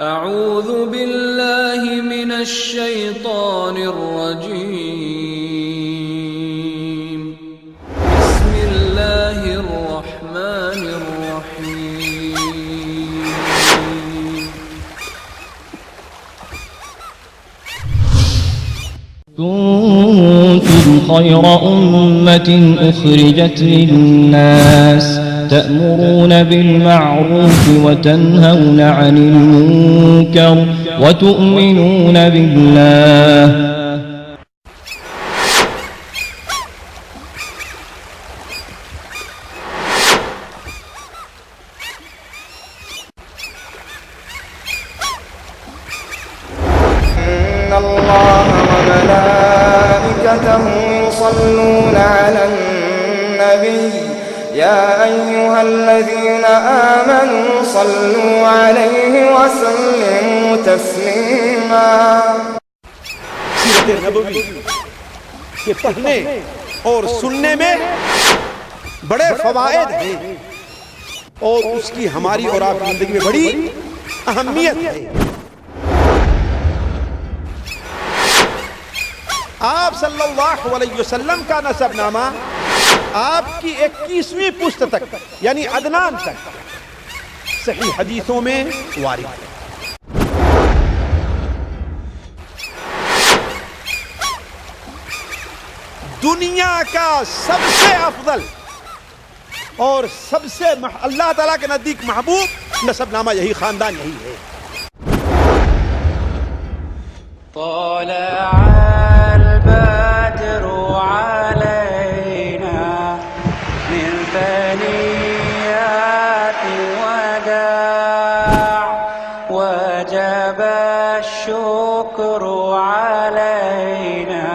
اعوذ باللہ من الشیطان الرجیم بسم اللہ الرحمن الرحیم كنتم خير أمة أخرجت للناس تأمرون بالمعروف وتنهون عن المنكر وتؤمنون بالله إن الله وملائكته يصلون على النبي يا أيها الذين آمنوا صلوا عليه وسلموا تسليما. سیرت نبوی کے پڑھنے اور سننے میں بڑے فوائد ہیں اور اس کی ہماری اور آپ کی زندگی میں بڑی اہمیت ہے. آپ صلی اللہ علیہ وسلم کا نسب نامہ آپ کی 21ویں پشت تک یعنی عدنان تک صحیح حدیثوں میں وارد ہے. دنیا کا سب سے افضل اور سب سے اللہ تعالیٰ کے نزدیک محبوب نسب نامہ یہی خاندان یہی ہے. طلع البدر علينا من ثنيات الوداع وجب الشكر علينا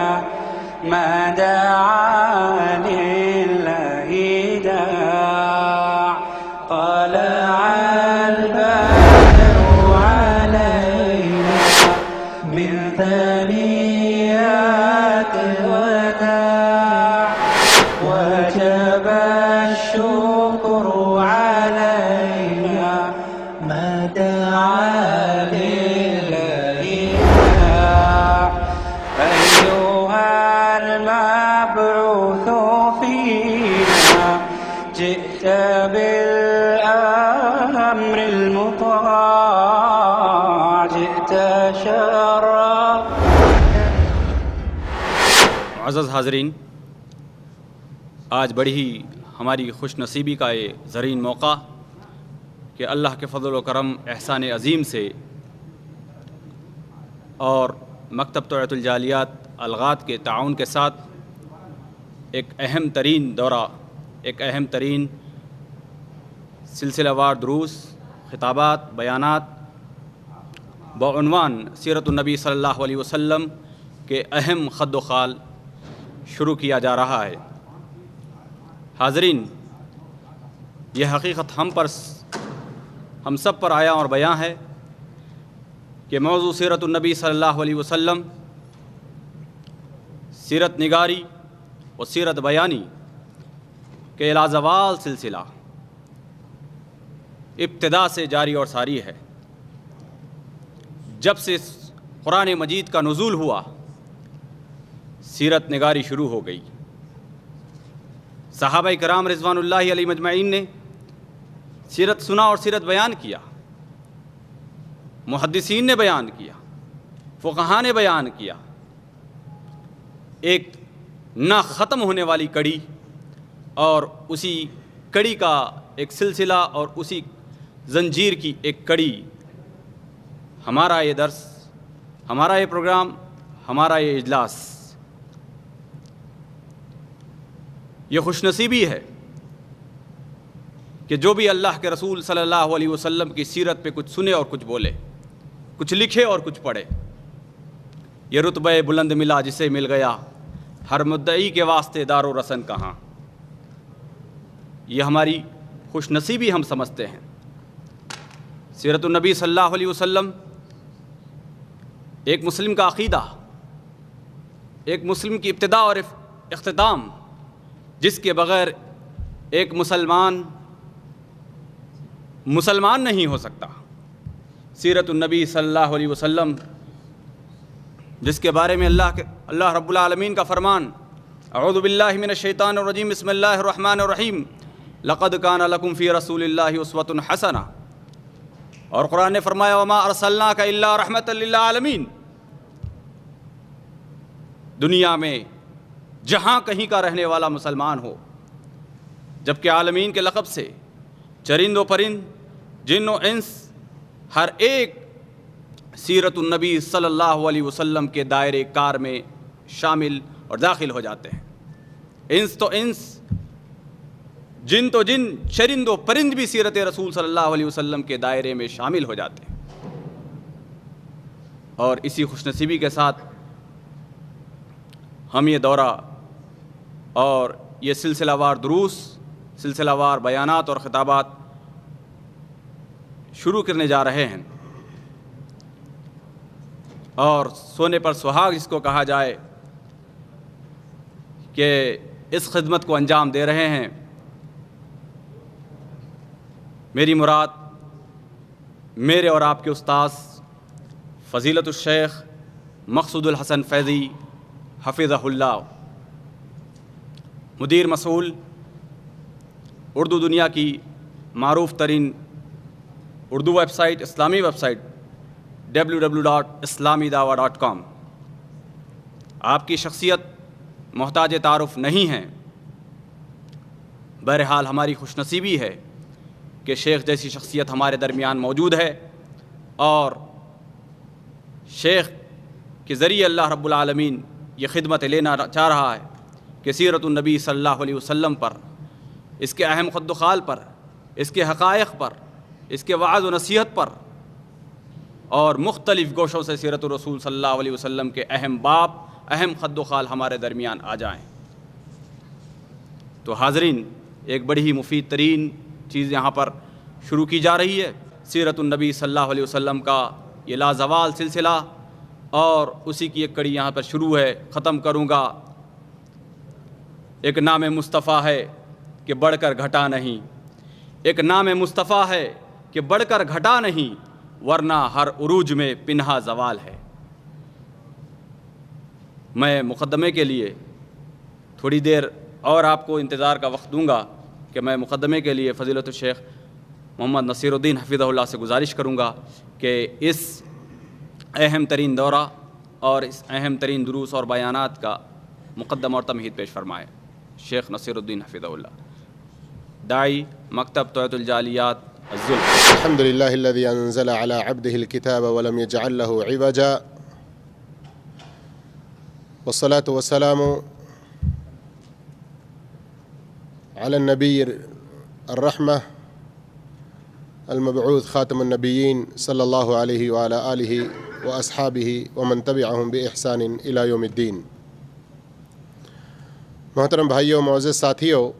ما دعا لله داع. طلع البدر علينا من ثنيات الوداع وجب الشكر علينا ما دعا لله داع. أيها المبعوث فينا جئت بالأمر المطاع جئت شرا. معزز حاضرین، آج بڑی ہی ہماری خوش نصیبی کا یہ زرین موقع کہ اللہ کے فضل و کرم احسان عظیم سے اور مکتب توعیۃ الجالیات الغات کے تعاون کے ساتھ ایک اہم ترین دورہ، ایک اہم ترین سلسلہ وار دروس، خطابات، بیانات بعنوان سیرت النبی صلی اللہ علیہ وسلم کے اہم خد و خال شروع کیا جا رہا ہے. حاضرین، یہ حقیقت ہم سب پر آیا اور بیاں ہے کہ موضوع سیرت النبی صلی اللہ علیہ وسلم سیرت نگاری اور سیرت بیانی کہ لازوال سلسلہ ابتدا سے جاری اور ساری ہے. جب سے قرآن مجید کا نزول ہوا سیرت نگاری شروع ہو گئی. صحابہ کرام رضوان اللہ علیہ مجمعین نے سیرت سنا اور سیرت بیان کیا، محدثین نے بیان کیا، فقہاء نے بیان کیا. ایک نہ ختم ہونے والی کڑی اور اسی کڑی کا ایک سلسلہ اور اسی زنجیر کی ایک کڑی ہمارا یہ درس، ہمارا یہ پروگرام، ہمارا یہ اجلاس. یہ خوش نصیبی ہے کہ جو بھی اللہ کے رسول صلی اللہ علیہ وسلم کی سیرت پہ کچھ سنے اور کچھ بولے، کچھ لکھے اور کچھ پڑھے. یہ رتبہ بلند ملا جسے مل گیا ہر مدعی کے واسطے دار و رسن کہاں. یہ ہماری خوش نصیبی ہم سمجھتے ہیں. سیرت النبی صلی اللہ علیہ وسلم ایک مسلم کا عقیدہ، ایک مسلم کی ابتدا اور اختتام، جس کے بغیر ایک مسلمان نہیں ہو سکتا. سیرت النبی صلی اللہ علیہ وسلم، جس کے بارے میں اللہ رب العالمین کا فرمان، اعوذ باللہ من الشیطان الرجیم، بسم اللہ الرحمن الرحیم، لقد کان لکم فی رسول اللہ اسوۃ حسنہ، اور قرآن نے فرمایا وما ارسلناک الا رحمۃ للعالمین۔ دنیا میں جہاں کہیں کا رہنے والا مسلمان ہو، جبکہ عالمین کے لقب سے چرند و پرند، جن و انس، ہر ایک سیرت النبی صلی اللہ علیہ وسلم کے دائرے کار میں شامل اور داخل ہو جاتے ہیں۔ انس تو انس، جن تو جن، چرند و پرند بھی سیرت رسول صلی اللہ علیہ وسلم کے دائرے میں شامل ہو جاتے ہیں۔ اور اسی خوش نصیبی کے ساتھ ہم یہ دورہ اور یہ سلسلہ وار دروس، سلسلہ وار بیانات اور خطابات شروع کرنے جا رہے ہیں، اور سونے پر سہاگ جس کو کہا جائے کہ اس خدمت کو انجام دے رہے ہیں۔ میری مراد میرے اور آپ کے استاذ فضیلت الشیخ مقصود الحسن فیضی حفظہ اللہ، مدیر مسئول اردو دنیا کی معروف ترین اردو ویب سائٹ، اسلامی ویب سائٹ www.islamidawah.com۔ آپ کی شخصیت محتاج تعارف نہیں ہے، بہرحال ہماری خوش نصیبی ہے کہ شیخ جیسی شخصیت ہمارے درمیان موجود ہے، اور شیخ کے ذریعے اللہ رب العالمین یہ خدمت لینا چاہ رہا ہے کہ سیرت النبی صلی اللہ علیہ وسلم پر، اس کے اہم خد و خال پر، اس کے حقائق پر، اس کے وعظ و نصیحت پر، اور مختلف گوشوں سے سیرت الرسول صلی اللہ علیہ وسلم کے اہم باب، اہم خد و خال ہمارے درمیان آ جائیں۔ تو حاضرین، ایک بڑی ہی مفید ترین چیز یہاں پر شروع کی جا رہی ہے، سیرت النبی صلی اللہ علیہ وسلم کا یہ لازوال سلسلہ، اور اسی کی ایک کڑی یہاں پر شروع ہے۔ ختم کروں گا، ایک نام مصطفیٰ ہے کہ بڑھ کر گھٹا نہیں، ایک نام مصطفیٰ ہے کہ بڑھ کر گھٹا نہیں، ورنہ ہر عروج میں پنہا زوال ہے۔ میں مقدمے کے لیے تھوڑی دیر اور آپ کو انتظار کا وقت دوں گا کہ میں مقدمے کے لیے فضیلت الشیخ محمد نصیر الدین حفظہ اللہ سے گزارش کروں گا کہ اس اہم ترین دورہ اور اس اہم ترین دروس اور بیانات کا مقدمہ اور تمہید پیش فرمائے۔ شیخ نصیر الدین حفظہ اللہ، داعی مکتب توعیۃ الجالیات الزلف۔ الحمد لله الذي أنزل على عبده الكتاب ولم يجعل له عوجا، والصلاة والسلام على النبي الرحمة المبعوث خاتم النبيين صلى الله عليه وعلى آله وأصحابه ومن تبعهم بإحسان إلى يوم الدين۔ محترم بھائیوں، معزز ساتھیوں،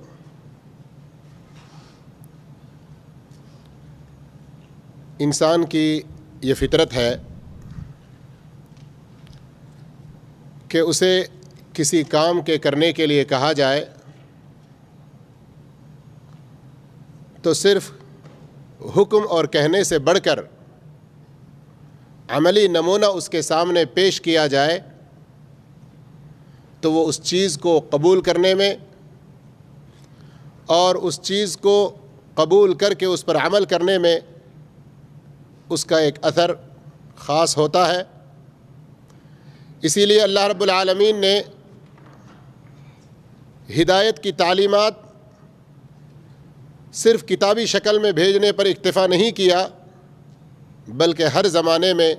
انسان کی یہ فطرت ہے کہ اسے کسی کام کے کرنے کے لیے کہا جائے تو صرف حکم اور کہنے سے بڑھ کر عملی نمونہ اس کے سامنے پیش کیا جائے تو وہ اس چیز کو قبول کرنے میں اور اس چیز کو قبول کر کے اس پر عمل کرنے میں اس کا ایک اثر خاص ہوتا ہے۔ اسی لیے اللہ رب العالمین نے ہدایت کی تعلیمات صرف کتابی شکل میں بھیجنے پر اکتفا نہیں کیا، بلکہ ہر زمانے میں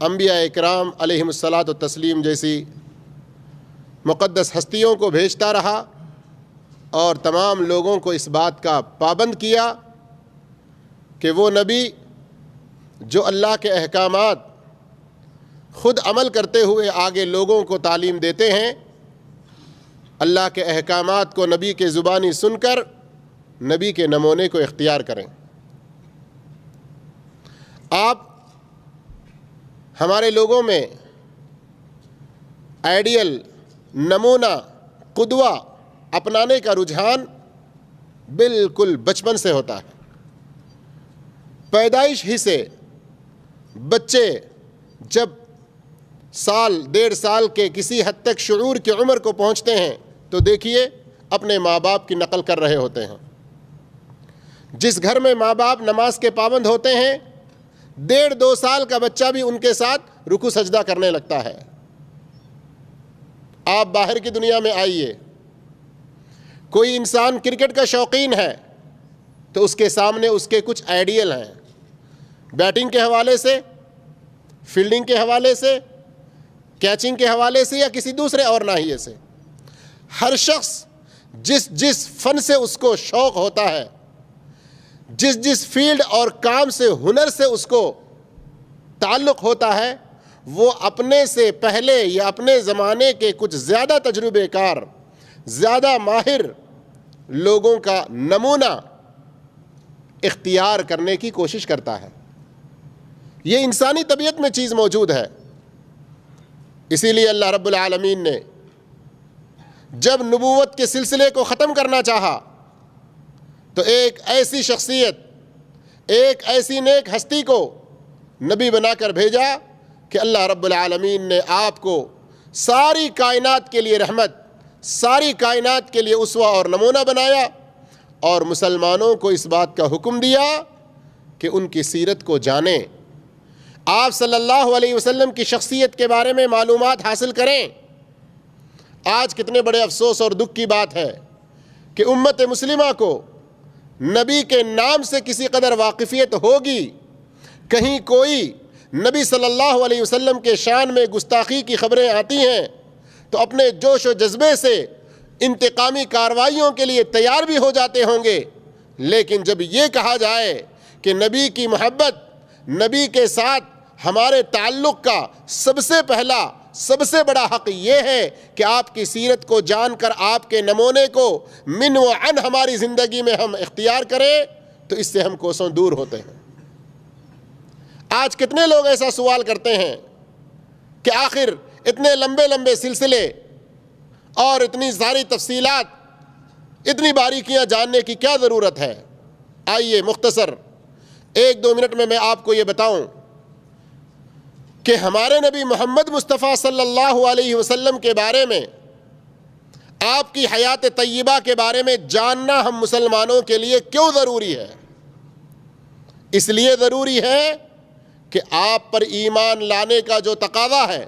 انبیاء اکرام علیہم الصلاۃ والتسلیم جیسی مقدس ہستیوں کو بھیجتا رہا اور تمام لوگوں کو اس بات کا پابند کیا کہ وہ نبی جو اللہ کے احکامات خود عمل کرتے ہوئے آگے لوگوں کو تعلیم دیتے ہیں، اللہ کے احکامات کو نبی کے زبانی سن کر نبی کے نمونے کو اختیار کریں۔ آپ ہمارے لوگوں میں آئیڈیل، نمونہ، قدوہ اپنانے کا رجحان بالکل بچپن سے ہوتا ہے۔ پیدائش ہی سے بچے جب سال 1.5 سال کے کسی حد تک شعور کی عمر کو پہنچتے ہیں تو دیکھیے اپنے ماں باپ کی نقل کر رہے ہوتے ہیں. جس گھر میں ماں باپ نماز کے پابند ہوتے ہیں 1.5-2 سال کا بچہ بھی ان کے ساتھ رکوع سجدہ کرنے لگتا ہے. آپ باہر کی دنیا میں آئیے, کوئی انسان کرکٹ کا شوقین ہے تو اس کے سامنے اس کے کچھ آئیڈیل ہیں, بیٹنگ کے حوالے سے, فیلڈنگ کے حوالے سے, کیچنگ کے حوالے سے یا کسی دوسرے اور ناحیے سے. ہر شخص جس فن سے اس کو شوق ہوتا ہے, جس فیلڈ اور کام سے, ہنر سے اس کو تعلق ہوتا ہے, وہ اپنے سے پہلے یا اپنے زمانے کے کچھ زیادہ تجربے کار, زیادہ ماہر لوگوں کا نمونہ اختیار کرنے کی کوشش کرتا ہے. یہ انسانی طبیعت میں چیز موجود ہے. اسی لیے اللہ رب العالمین نے جب نبوت کے سلسلے کو ختم کرنا چاہا تو ایک ایسی شخصیت, ایک ایسی نیک ہستی کو نبی بنا کر بھیجا کہ اللہ رب العالمین نے آپ کو ساری کائنات کے لیے رحمت, ساری کائنات کے لیے اسوہ اور نمونہ بنایا, اور مسلمانوں کو اس بات کا حکم دیا کہ ان کی سیرت کو جانیں, آپ صلی اللہ علیہ وسلم کی شخصیت کے بارے میں معلومات حاصل کریں. آج کتنے بڑے افسوس اور دکھ کی بات ہے کہ امت مسلمہ کو نبی کے نام سے کسی قدر واقفیت ہوگی, کہیں کوئی نبی صلی اللہ علیہ وسلم کے شان میں گستاخی کی خبریں آتی ہیں تو اپنے جوش و جذبے سے انتقامی کارروائیوں کے لیے تیار بھی ہو جاتے ہوں گے, لیکن جب یہ کہا جائے کہ نبی کی محبت, نبی کے ساتھ ہمارے تعلق کا سب سے پہلا, سب سے بڑا حق یہ ہے کہ آپ کی سیرت کو جان کر آپ کے نمونے کو من و عن ہماری زندگی میں ہم اختیار کریں, تو اس سے ہم کوسوں دور ہوتے ہیں. آج کتنے لوگ ایسا سوال کرتے ہیں کہ آخر اتنے لمبے لمبے سلسلے اور اتنی ساری تفصیلات, اتنی باریکیاں جاننے کی کیا ضرورت ہے. آئیے مختصر 1-2 منٹ میں آپ کو یہ بتاؤں کہ ہمارے نبی محمد مصطفیٰ صلی اللہ علیہ وسلم کے بارے میں, آپ کی حیات طیبہ کے بارے میں جاننا ہم مسلمانوں کے لیے کیوں ضروری ہے. اس لیے ضروری ہے کہ آپ پر ایمان لانے کا جو تقاضا ہے,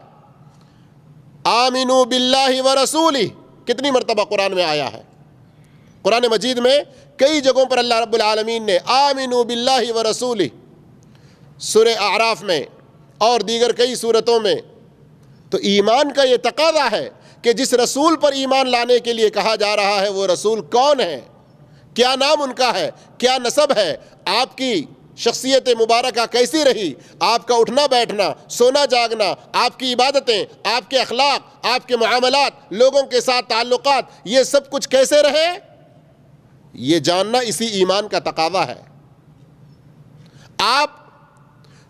آمنوا باللہ ورسولہ, کتنی مرتبہ قرآن میں آیا ہے. قرآن مجید میں کئی جگہوں پر اللہ رب العالمین نے آمنوا باللہ ورسولہ, سورہ اعراف میں اور دیگر کئی صورتوں میں. تو ایمان کا یہ تقاضا ہے کہ جس رسول پر ایمان لانے کے لیے کہا جا رہا ہے وہ رسول کون ہے, کیا نام ان کا ہے, کیا نسب ہے, آپ کی شخصیت مبارکہ کیسی رہی, آپ کا اٹھنا بیٹھنا, سونا جاگنا, آپ کی عبادتیں, آپ کے اخلاق, آپ کے معاملات, لوگوں کے ساتھ تعلقات, یہ سب کچھ کیسے رہے, یہ جاننا اسی ایمان کا تقاضا ہے. آپ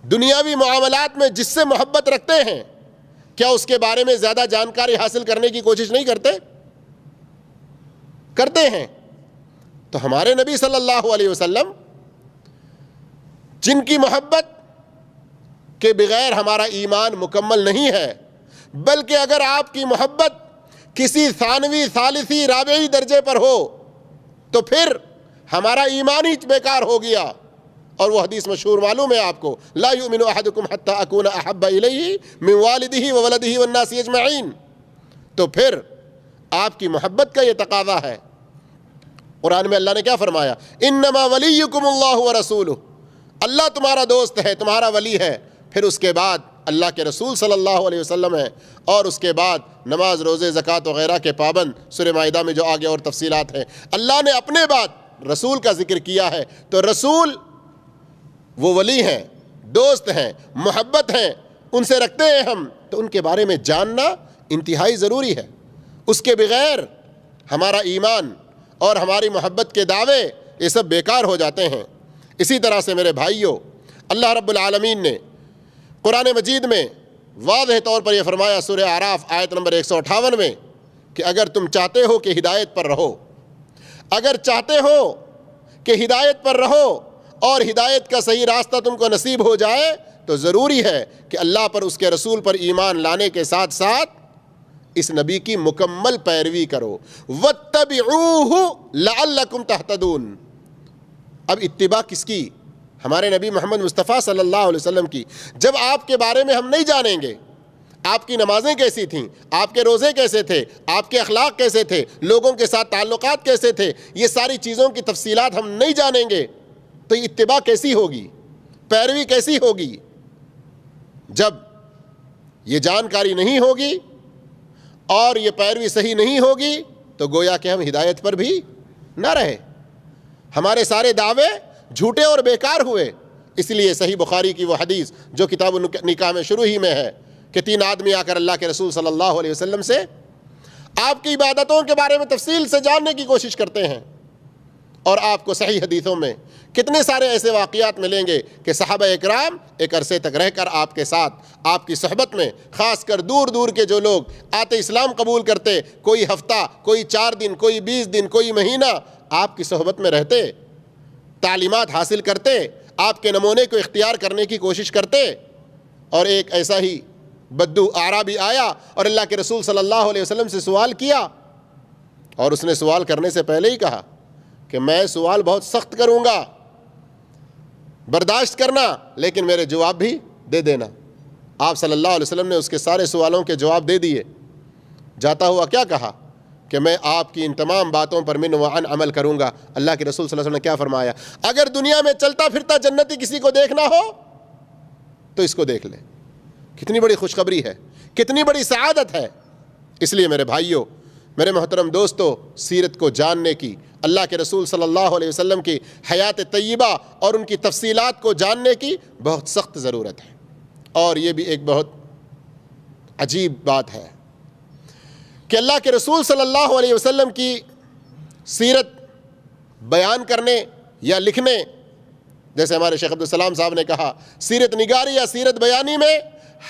دنیاوی معاملات میں جس سے محبت رکھتے ہیں, کیا اس کے بارے میں زیادہ جانکاری حاصل کرنے کی کوشش نہیں کرتے ہیں. تو ہمارے نبی صلی اللہ علیہ وسلم, جن کی محبت کے بغیر ہمارا ایمان مکمل نہیں ہے, بلکہ اگر آپ کی محبت کسی ثانوی, ثالثی, رابعی درجے پر ہو تو پھر ہمارا ایمان ہی بیکار ہو گیا. اور وہ حدیث مشہور معلوم ہے آپ کو, لا یؤمن احدکم حتی اکون احب الیہ من والدہ وولدہ والناس اجمعین. تو پھر آپ کی محبت کا یہ تقاضا ہے. قرآن میں اللہ نے کیا فرمایا, انما ولیکم اللہ ورسولہ, اللہ تمہارا دوست ہے, تمہارا ولی ہے. پھر اس کے بعد اللہ کے رسول صلی اللہ علیہ وسلم ہے, اور اس کے بعد نماز, روزے, زکوٰۃ وغیرہ کے پابند. سورہ مائدہ میں جو آگے اور تفصیلات ہیں, اللہ نے اپنے بعد رسول کا ذکر کیا ہے. تو رسول وہ ولی ہیں, دوست ہیں, محبت ہیں, ان سے رکھتے ہیں ہم, تو ان کے بارے میں جاننا انتہائی ضروری ہے. اس کے بغیر ہمارا ایمان اور ہماری محبت کے دعوے یہ سب بیکار ہو جاتے ہیں. اسی طرح سے میرے بھائیوں, اللہ رب العالمین نے قرآن مجید میں واضح طور پر یہ فرمایا سورہ اعراف آیت نمبر 158 میں کہ اگر تم چاہتے ہو کہ ہدایت پر رہو, اگر چاہتے ہو کہ ہدایت پر رہو اور ہدایت کا صحیح راستہ تم کو نصیب ہو جائے, تو ضروری ہے کہ اللہ پر اس کے رسول پر ایمان لانے کے ساتھ ساتھ اس نبی کی مکمل پیروی کرو. وَاتَّبِعُوهُ لَعَلَّكُمْ تَهْتَدُونَ. اب اتباع کس کی؟ ہمارے نبی محمد مصطفیٰ صلی اللہ علیہ وسلم کی. جب آپ کے بارے میں ہم نہیں جانیں گے، آپ کی نمازیں کیسی تھیں، آپ کے روزے کیسے تھے، آپ کے اخلاق کیسے تھے، لوگوں کے ساتھ تعلقات کیسے تھے، یہ ساری چیزوں کی تفصیلات ہم نہیں جانیں گے تو یہ اتباع کیسی ہوگی، پیروی کیسی ہوگی؟ جب یہ جانکاری نہیں ہوگی اور یہ پیروی صحیح نہیں ہوگی تو گویا کہ ہم ہدایت پر بھی نہ رہے، ہمارے سارے دعوے جھوٹے اور بیکار ہوئے. اس لیے صحیح بخاری کی وہ حدیث جو کتاب نکاح میں شروع ہی میں ہے کہ 3 آدمی آ کر اللہ کے رسول صلی اللہ علیہ وسلم سے آپ کی عبادتوں کے بارے میں تفصیل سے جاننے کی کوشش کرتے ہیں، اور آپ کو صحیح حدیثوں میں کتنے سارے ایسے واقعات ملیں گے کہ صحابہ اکرام ایک عرصے تک رہ کر آپ کے ساتھ، آپ کی صحبت میں، خاص کر دور دور کے جو لوگ آتے اسلام قبول کرتے، کوئی ہفتہ، کوئی 4 دن، کوئی 20 دن، کوئی مہینہ آپ کی صحبت میں رہتے، تعلیمات حاصل کرتے، آپ کے نمونے کو اختیار کرنے کی کوشش کرتے. اور ایک ایسا ہی بدو اعرابی آیا اور اللہ کے رسول صلی اللہ علیہ وسلم سے سوال کیا، اور اس نے سوال کرنے سے پہلے ہی کہا کہ میں سوال بہت سخت کروں گا، برداشت کرنا، لیکن میرے جواب بھی دے دینا. آپ صلی اللہ علیہ وسلم نے اس کے سارے سوالوں کے جواب دے دیے. جاتا ہوا کیا کہا کہ میں آپ کی ان تمام باتوں پر من وعن عمل کروں گا. اللہ کے رسول صلی اللہ علیہ وسلم نے کیا فرمایا؟ اگر دنیا میں چلتا پھرتا جنتی کسی کو دیکھنا ہو تو اس کو دیکھ لے. کتنی بڑی خوشخبری ہے، کتنی بڑی سعادت ہے. اس لیے میرے بھائیوں، میرے محترم دوستو، سیرت کو جاننے کی، اللہ کے رسول صلی اللہ علیہ وسلم کی حیات طیبہ اور ان کی تفصیلات کو جاننے کی بہت سخت ضرورت ہے. اور یہ بھی ایک بہت عجیب بات ہے کہ اللہ کے رسول صلی اللہ علیہ وسلم کی سیرت بیان کرنے یا لکھنے، جیسے ہمارے شیخ عبدالسلام صاحب نے کہا، سیرت نگاری یا سیرت بیانی میں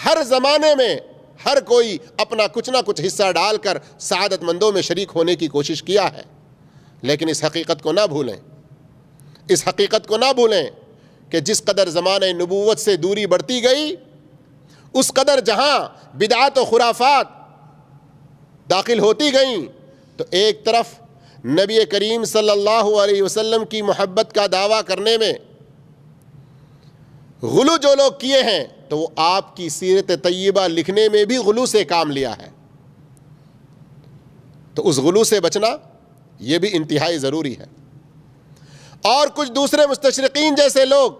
ہر زمانے میں ہر کوئی اپنا کچھ نہ کچھ حصہ ڈال کر سعادت مندوں میں شریک ہونے کی کوشش کیا ہے. لیکن اس حقیقت کو نہ بھولیں، اس حقیقت کو نہ بھولیں کہ جس قدر زمانہ نبوت سے دوری بڑھتی گئی، اس قدر جہاں بدعات و خرافات داخل ہوتی گئیں تو ایک طرف نبی کریم صلی اللہ علیہ وسلم کی محبت کا دعویٰ کرنے میں غلو جو لوگ کیے ہیں تو وہ آپ کی سیرت طیبہ لکھنے میں بھی غلو سے کام لیا ہے. تو اس غلو سے بچنا یہ بھی انتہائی ضروری ہے. اور کچھ دوسرے مستشرقین جیسے لوگ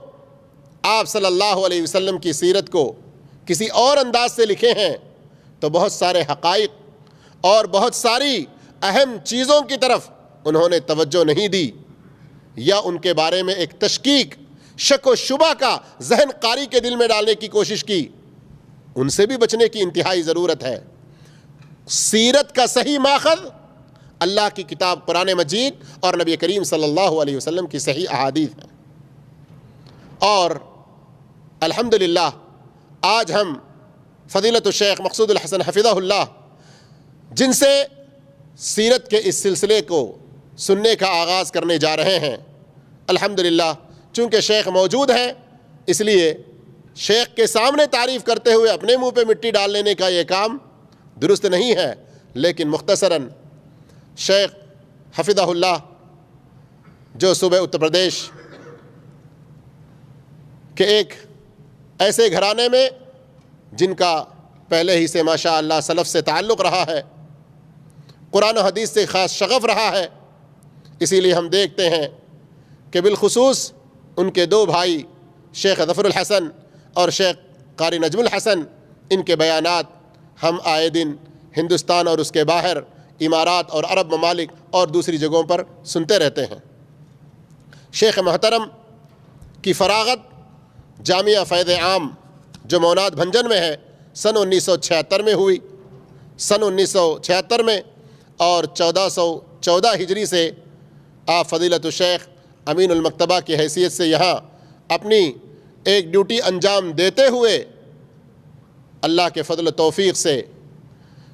آپ صلی اللہ علیہ وسلم کی سیرت کو کسی اور انداز سے لکھے ہیں تو بہت سارے حقائق اور بہت ساری اہم چیزوں کی طرف انہوں نے توجہ نہیں دی، یا ان کے بارے میں ایک تشکیک، شک و شبہ کا ذہن قاری کے دل میں ڈالنے کی کوشش کی. ان سے بھی بچنے کی انتہائی ضرورت ہے. سیرت کا صحیح ماخذ اللہ کی کتاب قرآن مجید اور نبی کریم صلی اللہ علیہ وسلم کی صحیح احادیث ہے. اور الحمدللہ آج ہم فضیلت الشیخ مقصود الحسن حفظہ اللہ جن سے سیرت کے اس سلسلے کو سننے کا آغاز کرنے جا رہے ہیں، الحمدللہ چونکہ شیخ موجود ہیں اس لیے شیخ کے سامنے تعریف کرتے ہوئے اپنے منہ پہ مٹی ڈال لینے کا یہ کام درست نہیں ہے. لیکن مختصراً شیخ حفظہ اللہ جو صوبہ اتر پردیش کے ایک ایسے گھرانے میں جن کا پہلے ہی سے ماشاء اللہ سلف سے تعلق رہا ہے، قرآن و حدیث سے خاص شغف رہا ہے، اسی لیے ہم دیکھتے ہیں کہ بالخصوص ان کے 2 بھائی شیخ ظفر الحسن اور شیخ قاری نجم الحسن، ان کے بیانات ہم آئے دن ہندوستان اور اس کے باہر امارات اور عرب ممالک اور دوسری جگہوں پر سنتے رہتے ہیں. شیخ محترم کی فراغت جامعہ فیض عام جو موناد بھنجن میں ہے سن 1976 میں ہوئی. سن 1976 میں اور 1414 ہجری سے آپ فضیلت الشیخ امین المکتبہ کی حیثیت سے یہاں اپنی ایک ڈیوٹی انجام دیتے ہوئے اللہ کے فضل و توفیق سے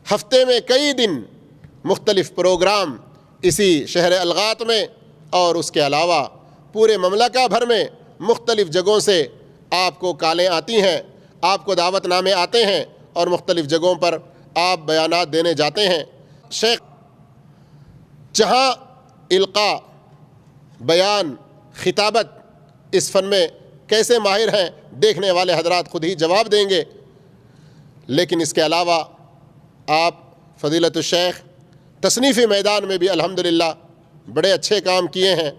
ہفتے میں کئی دن مختلف پروگرام اسی شہر الغات میں اور اس کے علاوہ پورے مملکہ بھر میں مختلف جگہوں سے آپ کو کالیں آتی ہیں، آپ کو دعوت نامے آتے ہیں اور مختلف جگہوں پر آپ بیانات دینے جاتے ہیں۔ شیخ جہاں القاء، بیان، خطابت اس فن میں کیسے ماہر ہیں دیکھنے والے حضرات خود ہی جواب دیں گے، لیکن اس کے علاوہ آپ فضیلت الشیخ تصنیفی میدان میں بھی الحمدللہ بڑے اچھے کام کیے ہیں۔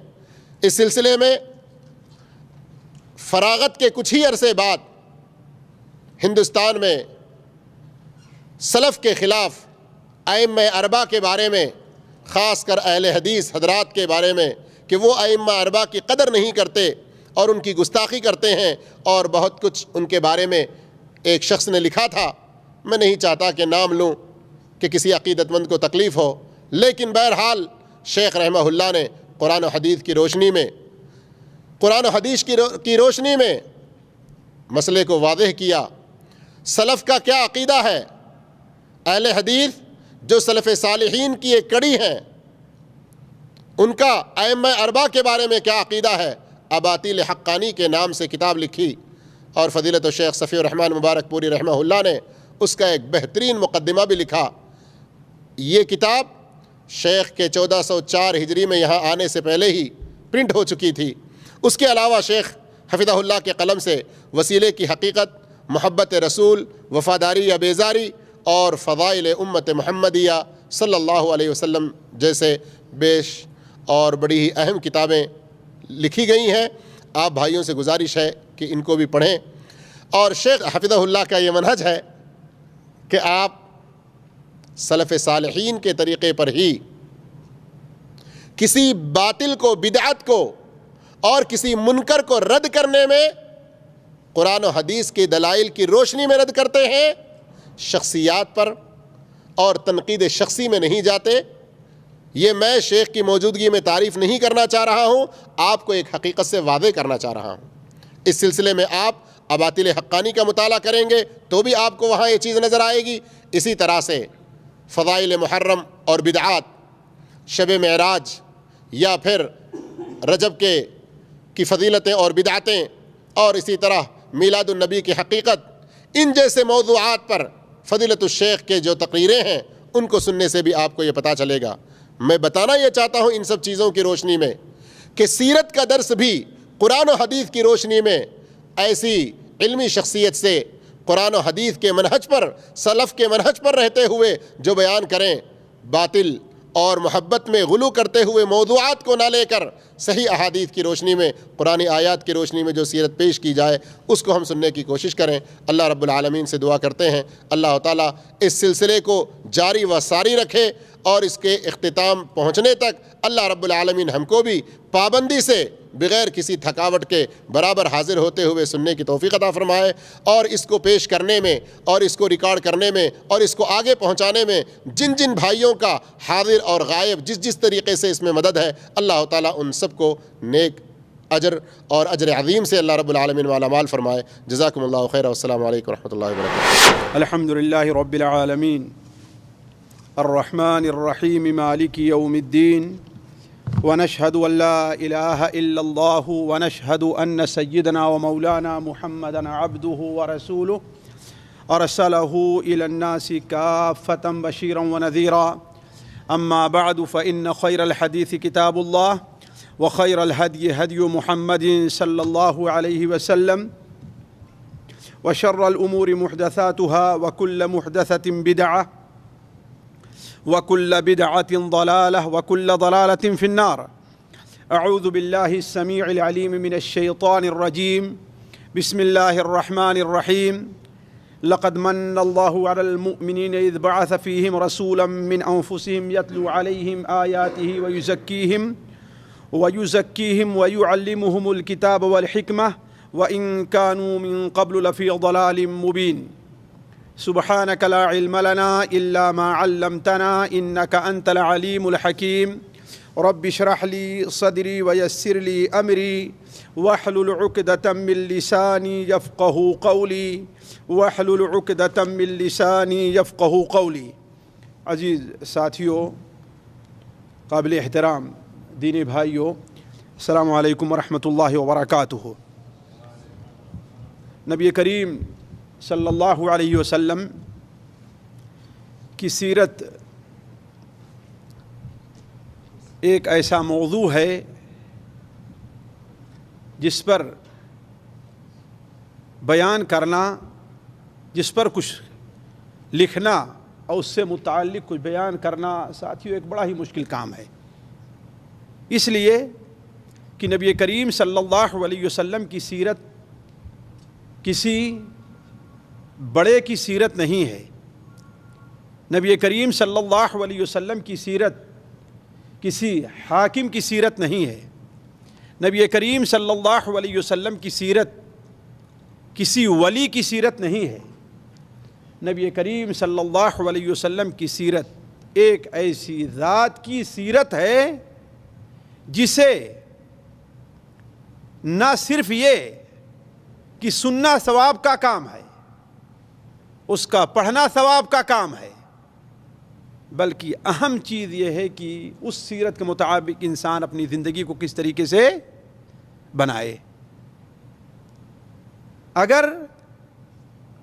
اس سلسلے میں فراغت کے کچھ ہی عرصے بعد ہندوستان میں سلف کے خلاف ائمہ اربعہ کے بارے میں، خاص کر اہل حدیث حضرات کے بارے میں کہ وہ ائمہ اربعہ کی قدر نہیں کرتے اور ان کی گستاخی کرتے ہیں، اور بہت کچھ ان کے بارے میں ایک شخص نے لکھا تھا، میں نہیں چاہتا کہ نام لوں کہ کسی عقیدت مند کو تکلیف ہو، لیکن بہرحال شیخ رحمہ اللہ نے قرآن و حدیث کی روشنی میں، قرآن و حدیث کی روشنی میں مسئلے کو واضح کیا۔ سلف کا کیا عقیدہ ہے، اہل حدیث جو سلف صالحین کی ایک کڑی ہیں، ان کا ائمہ اربعہ کے بارے میں کیا عقیدہ ہے۔ اباطیل حقانی کے نام سے کتاب لکھی اور فضیلت الشیخ صفی الرحمن مبارک پوری رحمہ اللہ نے اس کا ایک بہترین مقدمہ بھی لکھا۔ یہ کتاب شیخ کے 1404 ہجری میں یہاں آنے سے پہلے ہی پرنٹ ہو چکی تھی۔ اس کے علاوہ شیخ حفظہ اللہ کے قلم سے وسیلے کی حقیقت، محبت رسول، وفاداری یا بیزاری اور فضائل امت محمدیہ صلی اللہ علیہ وسلم جیسے بیش اور بڑی ہی اہم کتابیں لکھی گئی ہیں۔ آپ بھائیوں سے گزارش ہے کہ ان کو بھی پڑھیں، اور شیخ حفظہ اللہ کا یہ منہج ہے کہ آپ سلف صالحین کے طریقے پر ہی کسی باطل کو، بدعت کو اور کسی منکر کو رد کرنے میں قرآن و حدیث کے دلائل کی روشنی میں رد کرتے ہیں، شخصیات پر اور تنقید شخصی میں نہیں جاتے۔ یہ میں شیخ کی موجودگی میں تعریف نہیں کرنا چاہ رہا ہوں، آپ کو ایک حقیقت سے واضح کرنا چاہ رہا ہوں۔ اس سلسلے میں آپ اباطیل حقانی کا مطالعہ کریں گے تو بھی آپ کو وہاں یہ چیز نظر آئے گی۔ اسی طرح سے فضائل محرم اور بدعات، شب معراج یا پھر رجب کی فضیلتیں اور بدعتیں، اور اسی طرح میلاد النبی کی حقیقت، ان جیسے موضوعات پر فضیلت الشیخ کے جو تقریریں ہیں ان کو سننے سے بھی آپ کو یہ پتہ چلے گا۔ میں بتانا یہ چاہتا ہوں ان سب چیزوں کی روشنی میں کہ سیرت کا درس بھی قرآن و حدیث کی روشنی میں ایسی علمی شخصیت سے قرآن و حدیث کے منہج پر، سلف کے منہج پر رہتے ہوئے جو بیان کریں، باطل اور محبت میں غلو کرتے ہوئے موضوعات کو نہ لے کر صحیح احادیث کی روشنی میں، قرآن آیات کی روشنی میں جو سیرت پیش کی جائے اس کو ہم سننے کی کوشش کریں۔ اللہ رب العالمین سے دعا کرتے ہیں اللہ تعالیٰ اس سلسلے کو جاری و ساری رکھے، اور اس کے اختتام پہنچنے تک اللہ رب العالمین ہم کو بھی پابندی سے بغیر کسی تھکاوٹ کے برابر حاضر ہوتے ہوئے سننے کی توفیق عطا فرمائے، اور اس کو پیش کرنے میں اور اس کو ریکارڈ کرنے میں اور اس کو آگے پہنچانے میں جن جن بھائیوں کا حاضر اور غائب جس طریقے سے اس میں مدد ہے، اللہ تعالیٰ ان سب کو نیک اجر اور اجر عظیم سے اللہ رب العالمین والا مال فرمائے۔ جزاکم اللہ خیر، والسلام علیکم ورحمۃ اللہ وبرکاتہ۔ الحمد للہ رب العالمین الرحمن الرحیم مالک یوم الدین، ونشهد ان لا اله الا الله ونشهد ان سيدنا ومولانا محمدا عبده ورسوله ارسله الى الناس كافة بشيرا ونذيرا، اما بعد فان خير الحديث كتاب الله وخير الهدي هدي محمد صلى الله عليه وسلم، وشر الامور محدثاتها وكل محدثة بدعة وكل بدعة ضلالة وكل ضلالة في النار۔ أعوذ بالله السميع العليم من الشيطان الرجيم، بسم الله الرحمن الرحيم۔ لقد من الله على المؤمنين إذ بعث فيهم رسولا من أنفسهم يتلو عليهم آياته ويزكيهم ويعلمهم الكتاب والحكمة وإن كانوا من قبل لفي ضلال مبين۔ سبحانك لا علم لنا إلا ما علمتنا إنك أنت العليم الحكيم۔ رب اشرح لي صدري ويسر لي أمري واحلل عقدة من لساني يفقهوا قولي واحلل عقدة من لساني يفقهوا قولي۔ عزیز ساتھیوں، قابل احترام دینی بھائیوں، السلام علیکم ورحمۃ اللہ وبرکاتہ۔ نبی کریم صلی اللہ علیہ وسلم کی سیرت ایک ایسا موضوع ہے جس پر بیان کرنا، جس پر کچھ لکھنا اور اس سے متعلق کچھ بیان کرنا ساتھیوں ایک بڑا ہی مشکل کام ہے، اس لیے کہ نبی کریم صلی اللہ علیہ وسلم کی سیرت کسی بڑے کی سیرت نہیں ہے۔ نبی کریم صلی اللہ علیہ وسلم کی سیرت کسی حاکم کی سیرت نہیں ہے۔ نبی کریم صلی اللہ علیہ وسلم کی سیرت کسی ولی کی سیرت نہیں ہے۔ نبی کریم صلی اللہ علیہ وسلم کی سیرت ایک ایسی ذات کی سیرت ہے جسے نہ صرف یہ کہ سننا ثواب کا کام ہے، اس کا پڑھنا ثواب کا کام ہے، بلکہ اہم چیز یہ ہے کہ اس سیرت کے مطابق انسان اپنی زندگی کو کس طریقے سے بنائے۔ اگر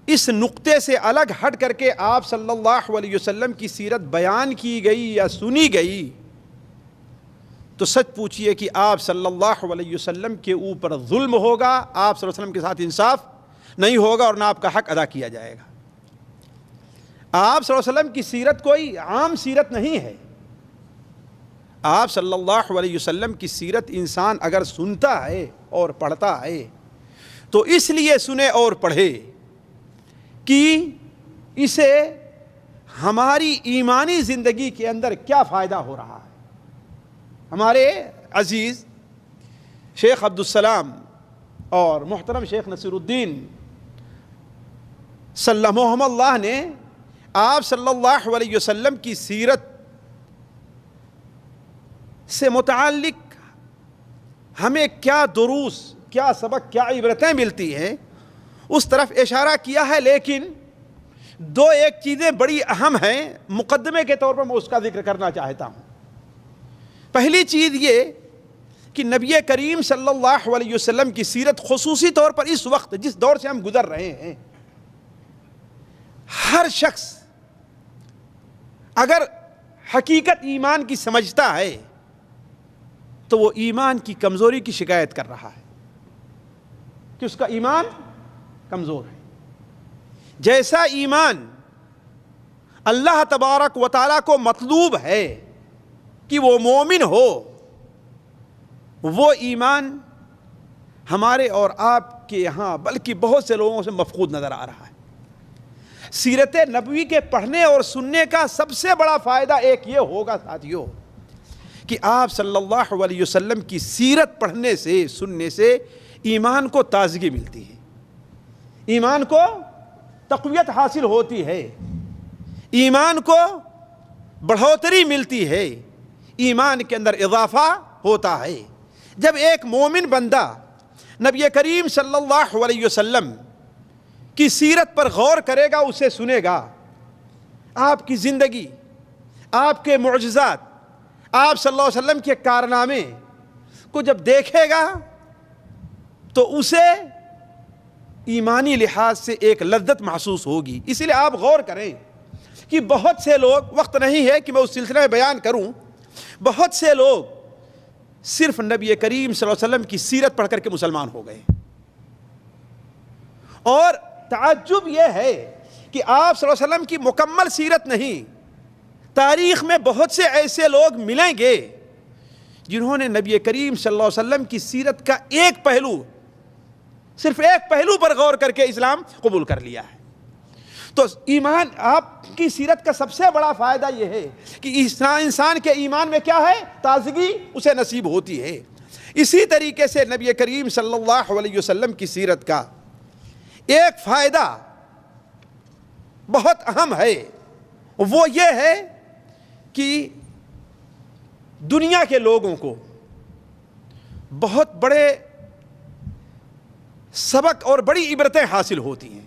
اس نقطے سے الگ ہٹ کر کے آپ صلی اللہ علیہ وسلم کی سیرت بیان کی گئی یا سنی گئی تو سچ پوچھئے کہ آپ صلی اللہ علیہ وسلم کے اوپر ظلم ہوگا، آپ صلی اللہ علیہ وسلم کے ساتھ انصاف نہیں ہوگا اور نہ آپ کا حق ادا کیا جائے گا۔ آپ صلی اللہ علیہ وسلم کی سیرت کوئی عام سیرت نہیں ہے۔ آپ صلی اللہ علیہ وسلم کی سیرت انسان اگر سنتا ہے اور پڑھتا ہے تو اس لیے سنے اور پڑھے کہ اسے ہماری ایمانی زندگی کے اندر کیا فائدہ ہو رہا ہے۔ ہمارے عزیز شیخ عبدالسلام اور محترم شیخ نصیر الدین سلمہم اللہ نے آپ صلی اللہ علیہ وسلم کی سیرت سے متعلق ہمیں کیا دروس، کیا سبق، کیا عبرتیں ملتی ہیں اس طرف اشارہ کیا ہے، لیکن دو ایک چیزیں بڑی اہم ہیں، مقدمے کے طور پر میں اس کا ذکر کرنا چاہتا ہوں۔ پہلی چیز یہ کہ نبی کریم صلی اللہ علیہ وسلم کی سیرت خصوصی طور پر اس وقت جس دور سے ہم گزر رہے ہیں، ہر شخص اگر حقیقت ایمان کی سمجھتا ہے تو وہ ایمان کی کمزوری کی شکایت کر رہا ہے کہ اس کا ایمان کمزور ہے۔ جیسا ایمان اللہ تبارک و تعالیٰ کو مطلوب ہے کہ وہ مومن ہو، وہ ایمان ہمارے اور آپ کے یہاں بلکہ بہت سے لوگوں سے مفقود نظر آ رہا ہے۔ سیرت نبوی کے پڑھنے اور سننے کا سب سے بڑا فائدہ ایک یہ ہوگا ساتھیوں کہ آپ صلی اللہ علیہ وسلم کی سیرت پڑھنے سے، سننے سے ایمان کو تازگی ملتی ہے، ایمان کو تقویت حاصل ہوتی ہے، ایمان کو بڑھوتری ملتی ہے، ایمان کے اندر اضافہ ہوتا ہے۔ جب ایک مومن بندہ نبی کریم صلی اللہ علیہ وسلم کی سیرت پر غور کرے گا، اسے سنے گا، آپ کی زندگی، آپ کے معجزات، آپ صلی اللہ علیہ وسلم کے کارنامے کو جب دیکھے گا تو اسے ایمانی لحاظ سے ایک لذت محسوس ہوگی۔ اسی لیے آپ غور کریں کہ بہت سے لوگ، وقت نہیں ہے کہ میں اس سلسلے میں بیان کروں، بہت سے لوگ صرف نبی کریم صلی اللہ علیہ وسلم کی سیرت پڑھ کر کے مسلمان ہو گئے، اور تعجب یہ ہے کہ آپ صلی اللہ علیہ وسلم کی مکمل سیرت نہیں، تاریخ میں بہت سے ایسے لوگ ملیں گے جنہوں نے نبی کریم صلی اللہ علیہ وسلم کی سیرت کا ایک پہلو، صرف ایک پہلو پر غور کر کے اسلام قبول کر لیا ہے۔ تو ایمان، آپ کی سیرت کا سب سے بڑا فائدہ یہ ہے کہ انسان کے ایمان میں کیا ہے؟ تازگی اسے نصیب ہوتی ہے۔ اسی طریقے سے نبی کریم صلی اللہ علیہ وسلم کی سیرت کا ایک فائدہ بہت اہم ہے، وہ یہ ہے کہ دنیا کے لوگوں کو بہت بڑے سبق اور بڑی عبرتیں حاصل ہوتی ہیں۔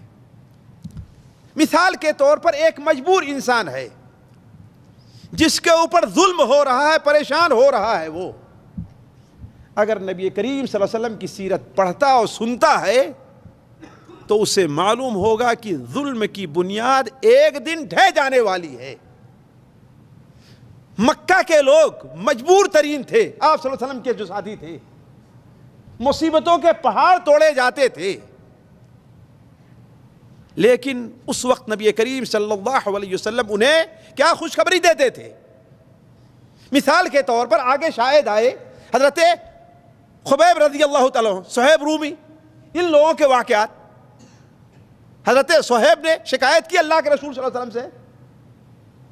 مثال کے طور پر ایک مجبور انسان ہے جس کے اوپر ظلم ہو رہا ہے، پریشان ہو رہا ہے، وہ اگر نبی کریم صلی اللہ علیہ وسلم کی سیرت پڑھتا اور سنتا ہے تو اسے معلوم ہوگا کہ ظلم کی بنیاد ایک دن ڈھہ جانے والی ہے۔ مکہ کے لوگ مجبور ترین تھے، آپ صلی اللہ علیہ وسلم کے جو ساتھی تھے، مصیبتوں کے پہاڑ توڑے جاتے تھے، لیکن اس وقت نبی کریم صلی اللہ علیہ وسلم انہیں کیا خوشخبری دیتے تھے؟ مثال کے طور پر آگے شاہد آئے حضرت خبیب رضی اللہ تعالیٰ عنہ، صہیب رومی، ان لوگوں کے واقعات۔ حضرت صہیب نے شکایت کی اللہ کے رسول صلی اللہ علیہ وسلم سے،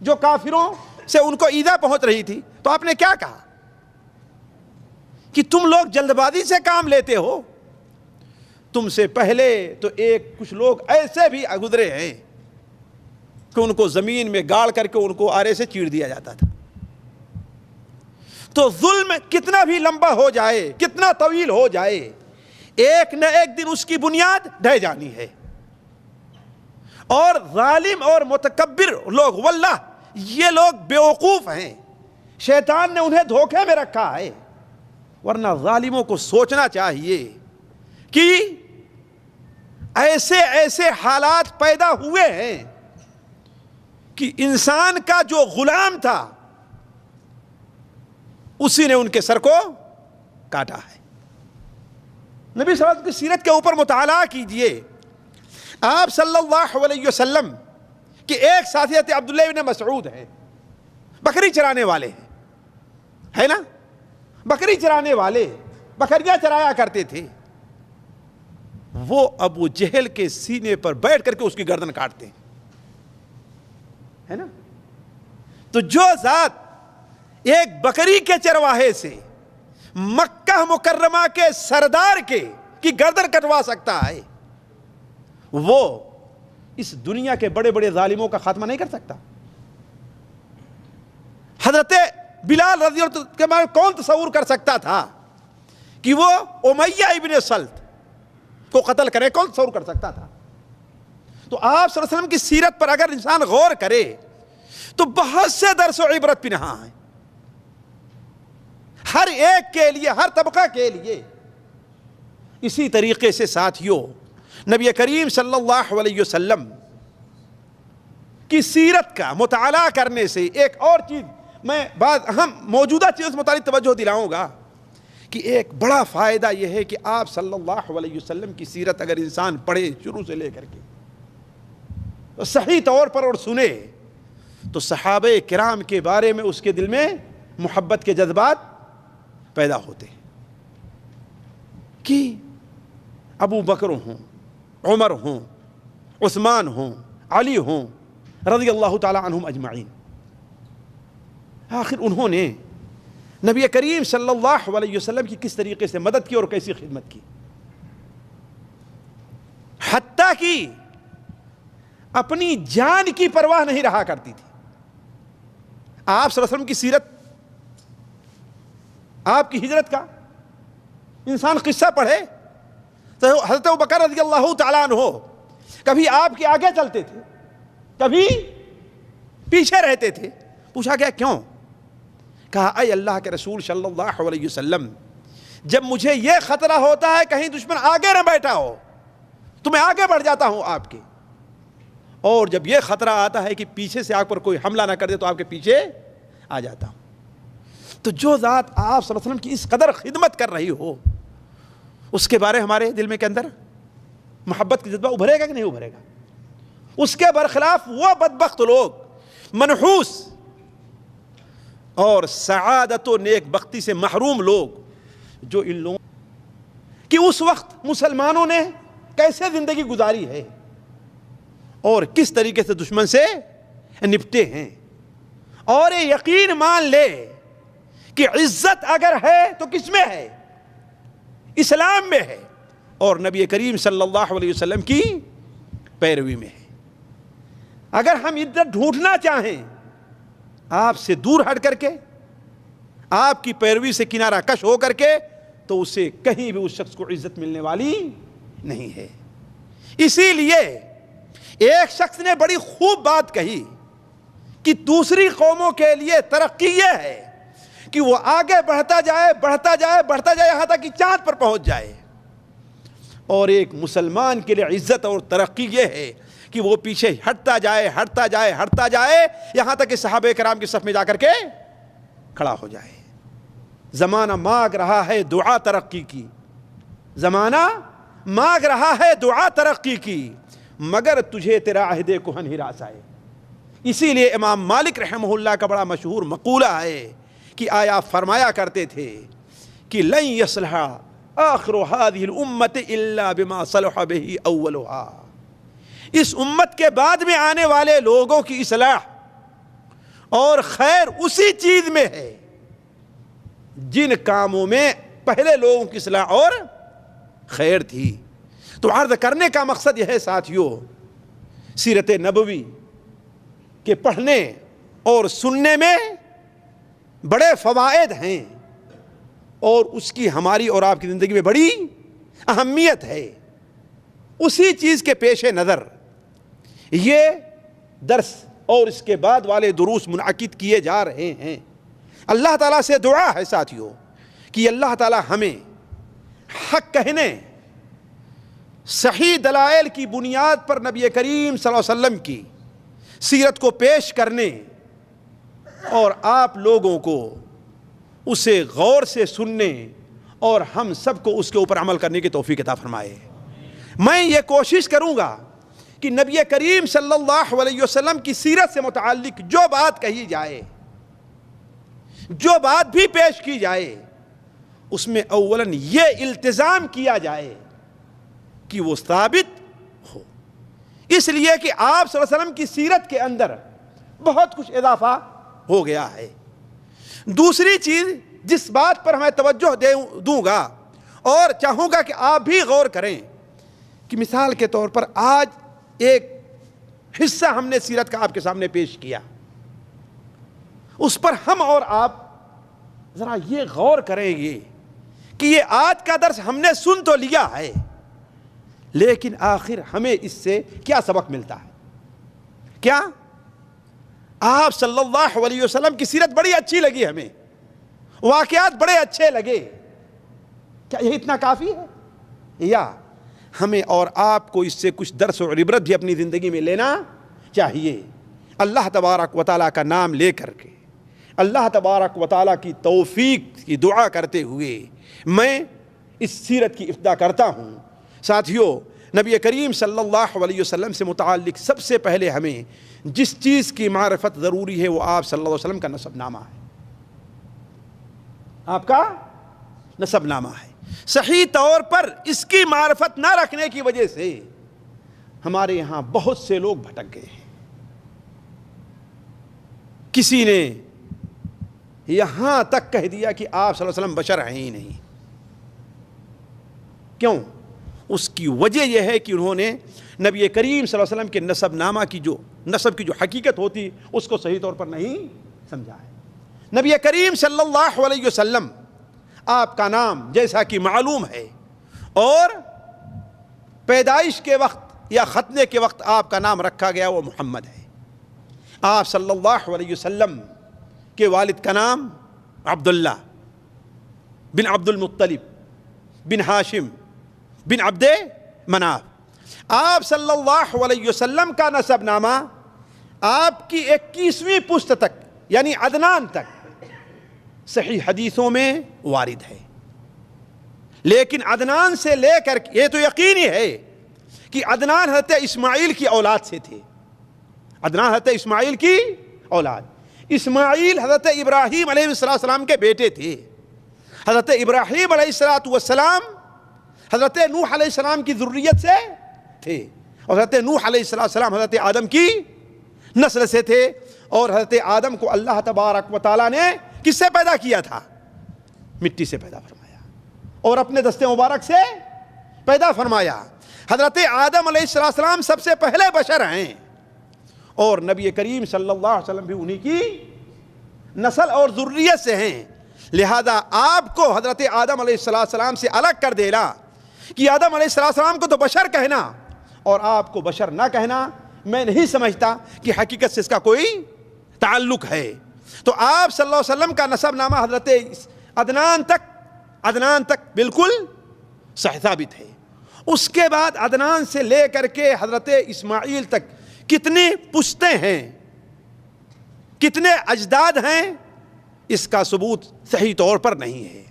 جو کافروں سے ان کو ایذا پہنچ رہی تھی، تو آپ نے کیا کہا کہ تم لوگ جلد بازی سے کام لیتے ہو، تم سے پہلے تو کچھ لوگ ایسے بھی گزرے ہیں کہ ان کو زمین میں گاڑ کر کے ان کو آرے سے چیڑ دیا جاتا تھا۔ تو ظلم کتنا بھی لمبا ہو جائے، کتنا طویل ہو جائے، ایک نہ ایک دن اس کی بنیاد ڈھہ جانی ہے۔ اور ظالم اور متکبر لوگ، واللہ یہ لوگ بیوقوف ہیں، شیطان نے انہیں دھوکے میں رکھا ہے، ورنہ ظالموں کو سوچنا چاہیے کہ ایسے ایسے حالات پیدا ہوئے ہیں کہ انسان کا جو غلام تھا اسی نے ان کے سر کو کاٹا ہے۔ نبی صلی اللہ علیہ وسلم کی سیرت کے اوپر مطالعہ کیجئے۔ آپ صلی اللہ علیہ وسلم کہ ایک ساتھی عبداللہ بن مسعود ہیں، بکری چرانے والے ہیں، ہے نا، بکری چرانے والے، بکریاں چرایا کرتے تھے۔ وہ ابو جہل کے سینے پر بیٹھ کر کے اس کی گردن کاٹتے ہیں، ہے نا۔ تو جو ذات ایک بکری کے چرواہے سے مکہ مکرمہ کے سردار کی گردن کٹوا سکتا ہے، وہ اس دنیا کے بڑے بڑے ظالموں کا خاتمہ نہیں کر سکتا؟ حضرت بلال رضی اللہ عنہ کے بارے میں کون تصور کر سکتا تھا کہ وہ امیہ ابن سلط کو قتل کرے؟ کون تصور کر سکتا تھا؟ تو آپ صلی اللہ علیہ وسلم کی سیرت پر اگر انسان غور کرے تو بہت سے درس و عبرت پنہاں ہیں، ہر ایک کے لیے، ہر طبقہ کے لیے۔ اسی طریقے سے ساتھیوں، نبی کریم صلی اللہ علیہ وسلم کی سیرت کا مطالعہ کرنے سے ایک اور چیز میں بعض اہم موجودہ چیزوں سے متعلق توجہ دلاؤں گا کہ ایک بڑا فائدہ یہ ہے کہ آپ صلی اللہ علیہ وسلم کی سیرت اگر انسان پڑھے شروع سے لے کر کے صحیح طور پر اور سنے تو صحابہ کرام کے بارے میں اس کے دل میں محبت کے جذبات پیدا ہوتے ہیں کہ ابو بکر ہوں، عمر ہوں، عثمان ہوں، علی ہوں، رضی اللہ تعالی عنہم اجمعین، آخر انہوں نے نبی کریم صلی اللہ علیہ وسلم کی کس طریقے سے مدد کی اور کیسی خدمت کی، حتیٰ کہ اپنی جان کی پرواہ نہیں رہا کرتی تھی۔ آپ صلی اللہ علیہ وسلم کی سیرت، آپ کی ہجرت کا انسان قصہ پڑھے تو حضرت ابوبکر رضی اللہ تعالیٰ عنہ کبھی آپ کے آگے چلتے تھے، کبھی پیچھے رہتے تھے۔ پوچھا گیا کیوں؟ کہا اے اللہ کے رسول صلی اللہ علیہ وسلم، جب مجھے یہ خطرہ ہوتا ہے کہیں دشمن آگے نہ بیٹھا ہو تو میں آگے بڑھ جاتا ہوں آپ کے، اور جب یہ خطرہ آتا ہے کہ پیچھے سے آپ پر کوئی حملہ نہ کر دے تو آپ کے پیچھے آ جاتا ہوں۔ تو جو ذات آپ صلی اللہ علیہ وسلم کی اس قدر خدمت کر رہی ہو، اس کے بارے ہمارے دل میں کے اندر محبت کی جذبہ ابھرے گا کہ نہیں ابھرے گا؟ اس کے برخلاف وہ بدبخت لوگ، منحوس اور سعادت و نیک بختی سے محروم لوگ، جو ان لوگوں کہ اس وقت مسلمانوں نے کیسے زندگی گزاری ہے اور کس طریقے سے دشمن سے نپٹے ہیں، اور یہ یقین مان لے کہ عزت اگر ہے تو کس میں ہے؟ اسلام میں ہے، اور نبی کریم صلی اللہ علیہ وسلم کی پیروی میں ہے۔ اگر ہم عزت ڈھونڈنا چاہیں آپ سے دور ہٹ کر کے، آپ کی پیروی سے کنارہ کش ہو کر کے، تو اسے کہیں بھی اس شخص کو عزت ملنے والی نہیں ہے۔ اسی لیے ایک شخص نے بڑی خوب بات کہی کہ دوسری قوموں کے لیے ترقی یہ ہے کہ وہ آگے بڑھتا جائے، بڑھتا جائے، بڑھتا جائے، یہاں تک کہ چاند پر پہنچ جائے، اور ایک مسلمان کے لیے عزت اور ترقی یہ ہے کہ وہ پیچھے ہٹتا جائے یہاں تک کہ صحابہ کرام کی صف میں جا کر کے کھڑا ہو جائے. زمانہ مانگ رہا ہے دعا ترقی کی، زمانہ مانگ رہا ہے دعا ترقی کی، مگر تجھے تیرا عہد کہن ہراس آئے. اسی لیے امام مالک رحمہ اللہ کا بڑا مشہور مقولہ ہے کہ آیا فرمایا کرتے تھے کہ لن يصلح آخر هذه الامت الا بما صلح به اولها. اس امت کے بعد میں آنے والے لوگوں کی اصلاح اور خیر اسی چیز میں ہے جن کاموں میں پہلے لوگوں کی اصلاح اور خیر تھی. تو عرض کرنے کا مقصد یہ ہے ساتھیوں، سیرت نبوی کے پڑھنے اور سننے میں بڑے فوائد ہیں اور اس کی ہماری اور آپ کی زندگی میں بڑی اہمیت ہے. اسی چیز کے پیش نظر یہ درس اور اس کے بعد والے دروس منعقد کیے جا رہے ہیں. اللہ تعالیٰ سے دعا ہے ساتھیوں کہ اللہ تعالیٰ ہمیں حق کہنے، صحیح دلائل کی بنیاد پر نبی کریم صلی اللہ علیہ وسلم کی سیرت کو پیش کرنے اور آپ لوگوں کو اسے غور سے سننے اور ہم سب کو اس کے اوپر عمل کرنے کی توفیق عطا فرمائے. میں یہ کوشش کروں گا کہ نبی کریم صلی اللہ علیہ وسلم کی سیرت سے متعلق جو بات کہی جائے، جو بات بھی پیش کی جائے، اس میں اولاً یہ التزام کیا جائے کہ وہ ثابت ہو. اس لیے کہ آپ صلی اللہ علیہ وسلم کی سیرت کے اندر بہت کچھ اضافہ ہو گیا ہے. دوسری چیز جس بات پر میں توجہ دوں گا اور چاہوں گا کہ آپ بھی غور کریں کہ مثال کے طور پر آج ایک حصہ ہم نے سیرت کا آپ کے سامنے پیش کیا، اس پر ہم اور آپ ذرا یہ غور کریں گے کہ یہ آج کا درس ہم نے سن تو لیا ہے، لیکن آخر ہمیں اس سے کیا سبق ملتا ہے. کیا آپ صلی اللہ علیہ وسلم کی سیرت بڑی اچھی لگی، ہمیں واقعات بڑے اچھے لگے، کیا یہ اتنا کافی ہے؟ یا ہمیں اور آپ کو اس سے کچھ درس اور عبرت بھی اپنی زندگی میں لینا چاہیے. اللہ تبارک و تعالیٰ کا نام لے کر کے، اللہ تبارک و تعالیٰ کی توفیق کی دعا کرتے ہوئے میں اس سیرت کی ابتدا کرتا ہوں. ساتھیوں، نبی کریم صلی اللہ علیہ وسلم سے متعلق سب سے پہلے ہمیں جس چیز کی معرفت ضروری ہے وہ آپ صلی اللہ علیہ وسلم کا نسب نامہ ہے. آپ کا نسب نامہ ہے. صحیح طور پر اس کی معرفت نہ رکھنے کی وجہ سے ہمارے یہاں بہت سے لوگ بھٹک گئے ہیں. کسی نے یہاں تک کہہ دیا کہ آپ صلی اللہ علیہ وسلم بشر ہیں ہی نہیں. کیوں؟ اس کی وجہ یہ ہے کہ انہوں نے نبی کریم صلی اللہ علیہ وسلم کے نسب نامہ کی جو نسب کی جو حقیقت ہوتی اس کو صحیح طور پر نہیں سمجھا ہے. نبی کریم صلی اللہ علیہ وسلم آپ کا نام جیسا کہ معلوم ہے اور پیدائش کے وقت یا ختنے کے وقت آپ کا نام رکھا گیا وہ محمد ہے. آپ صلی اللہ علیہ وسلم کے والد کا نام عبداللہ بن عبد المطلب بن ہاشم بن عبد مناف. آپ صلی اللہ علیہ وسلم کا نسب نامہ آپ کی 21ویں پشت تک یعنی عدنان تک صحیح حدیثوں میں وارد ہے. لیکن عدنان سے لے کر یہ تو یقینی ہے کہ عدنان حضرت اسماعیل کی اولاد سے تھے. عدنان حضرت اسماعیل کی اولاد. اسماعیل حضرت ابراہیم علیہ السلام کے بیٹے تھے. حضرت ابراہیم علیہ السلام حضرت نوح علیہ السلام کی ذریت سے تھے اور حضرت نوح علیہ السلام حضرت آدم کی نسل سے تھے. اور حضرت آدم کو اللہ تبارک و تعالیٰ نے کس سے پیدا کیا تھا؟ مٹی سے پیدا فرمایا اور اپنے دست مبارک سے پیدا فرمایا. حضرت آدم علیہ السلام سب سے پہلے بشر ہیں اور نبی کریم صلی اللہ علیہ وسلم بھی انہی کی نسل اور ذریت سے ہیں. لہذا آپ کو حضرت آدم علیہ السلام سے الگ کر دینا کہ آدم علیہ السلام کو تو بشر کہنا اور آپ کو بشر نہ کہنا، میں نہیں سمجھتا کہ حقیقت سے اس کا کوئی تعلق ہے. تو آپ صلی اللہ علیہ وسلم کا نسب نامہ حضرت عدنان تک بالکل صحیح ثابت ہے. اس کے بعد عدنان سے لے کر کے حضرت اسماعیل تک کتنے پشتیں ہیں، کتنے اجداد ہیں، اس کا ثبوت صحیح طور پر نہیں ہے۔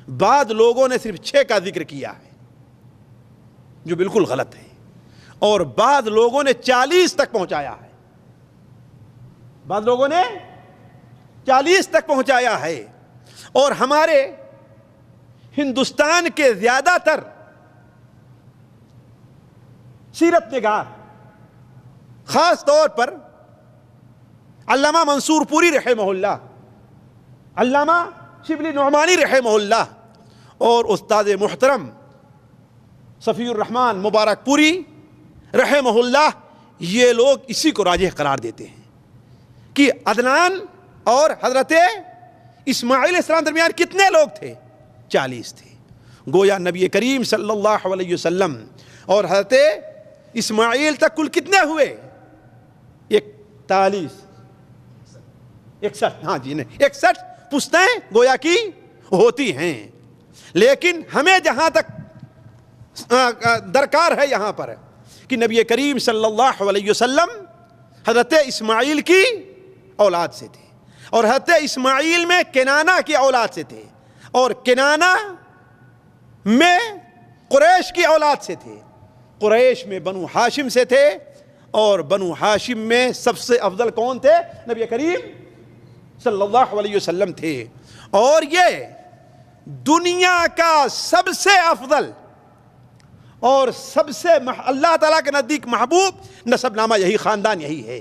بعض لوگوں نے صرف 6 کا ذکر کیا ہے جو بالکل غلط ہے، اور بعض لوگوں نے 40 تک پہنچایا ہے، بعض لوگوں نے 40 تک پہنچایا ہے۔ اور ہمارے ہندوستان کے زیادہ تر سیرت نگار، خاص طور پر علامہ منصور پوری رحمہ اللہ، علامہ شبلی نعمانی رحمہ اللہ، اور استاد محترم صفی الرحمن مبارک پوری رحمہ اللہ، یہ لوگ اسی کو راجح قرار دیتے ہیں کہ عدنان اور حضرت اسماعیل علیہ السلام درمیان کتنے لوگ تھے؟ 40 تھے۔ گویا نبی کریم صلی اللہ علیہ وسلم اور حضرت اسماعیل تک کل کتنے ہوئے؟ 41 61 ہاں جی نہیں 61 پشتیں گویا کی ہوتی ہیں۔ لیکن ہمیں جہاں تک درکار ہے یہاں پر کہ نبی کریم صلی اللہ علیہ وسلم حضرت اسماعیل کی اولاد سے تھے، اور حضرت اسماعیل میں کنانہ کی اولاد سے تھے، اور کنانہ میں قریش کی اولاد سے تھے، قریش میں بنو ہاشم سے تھے، اور بنو ہاشم میں سب سے افضل کون تھے؟ نبی کریم صلی اللہ علیہ وسلم تھے۔ اور یہ دنیا کا سب سے افضل اور سب سے اللہ تعالیٰ کے نزدیک محبوب نسب نامہ یہی خاندان یہی ہے۔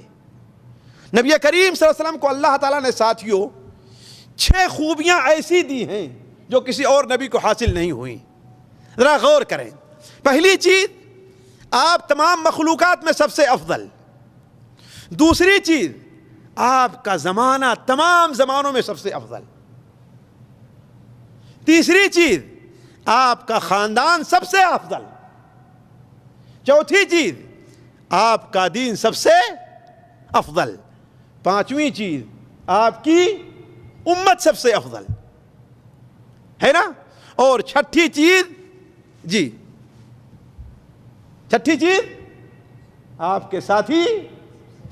نبی کریم صلی اللہ علیہ وسلم کو اللہ تعالیٰ نے ساتھیوں 6 خوبیاں ایسی دی ہیں جو کسی اور نبی کو حاصل نہیں ہوئیں۔ ذرا غور کریں۔ پہلی چیز، آپ تمام مخلوقات میں سب سے افضل۔ دوسری چیز، آپ کا زمانہ تمام زمانوں میں سب سے افضل۔ تیسری چیز، آپ کا خاندان سب سے افضل۔ چوتھی چیز، آپ کا دین سب سے افضل۔ پانچویں چیز، آپ کی امت سب سے افضل ہے نا؟ اور چھٹی چیز، جی چھٹی چیز، آپ کے ساتھی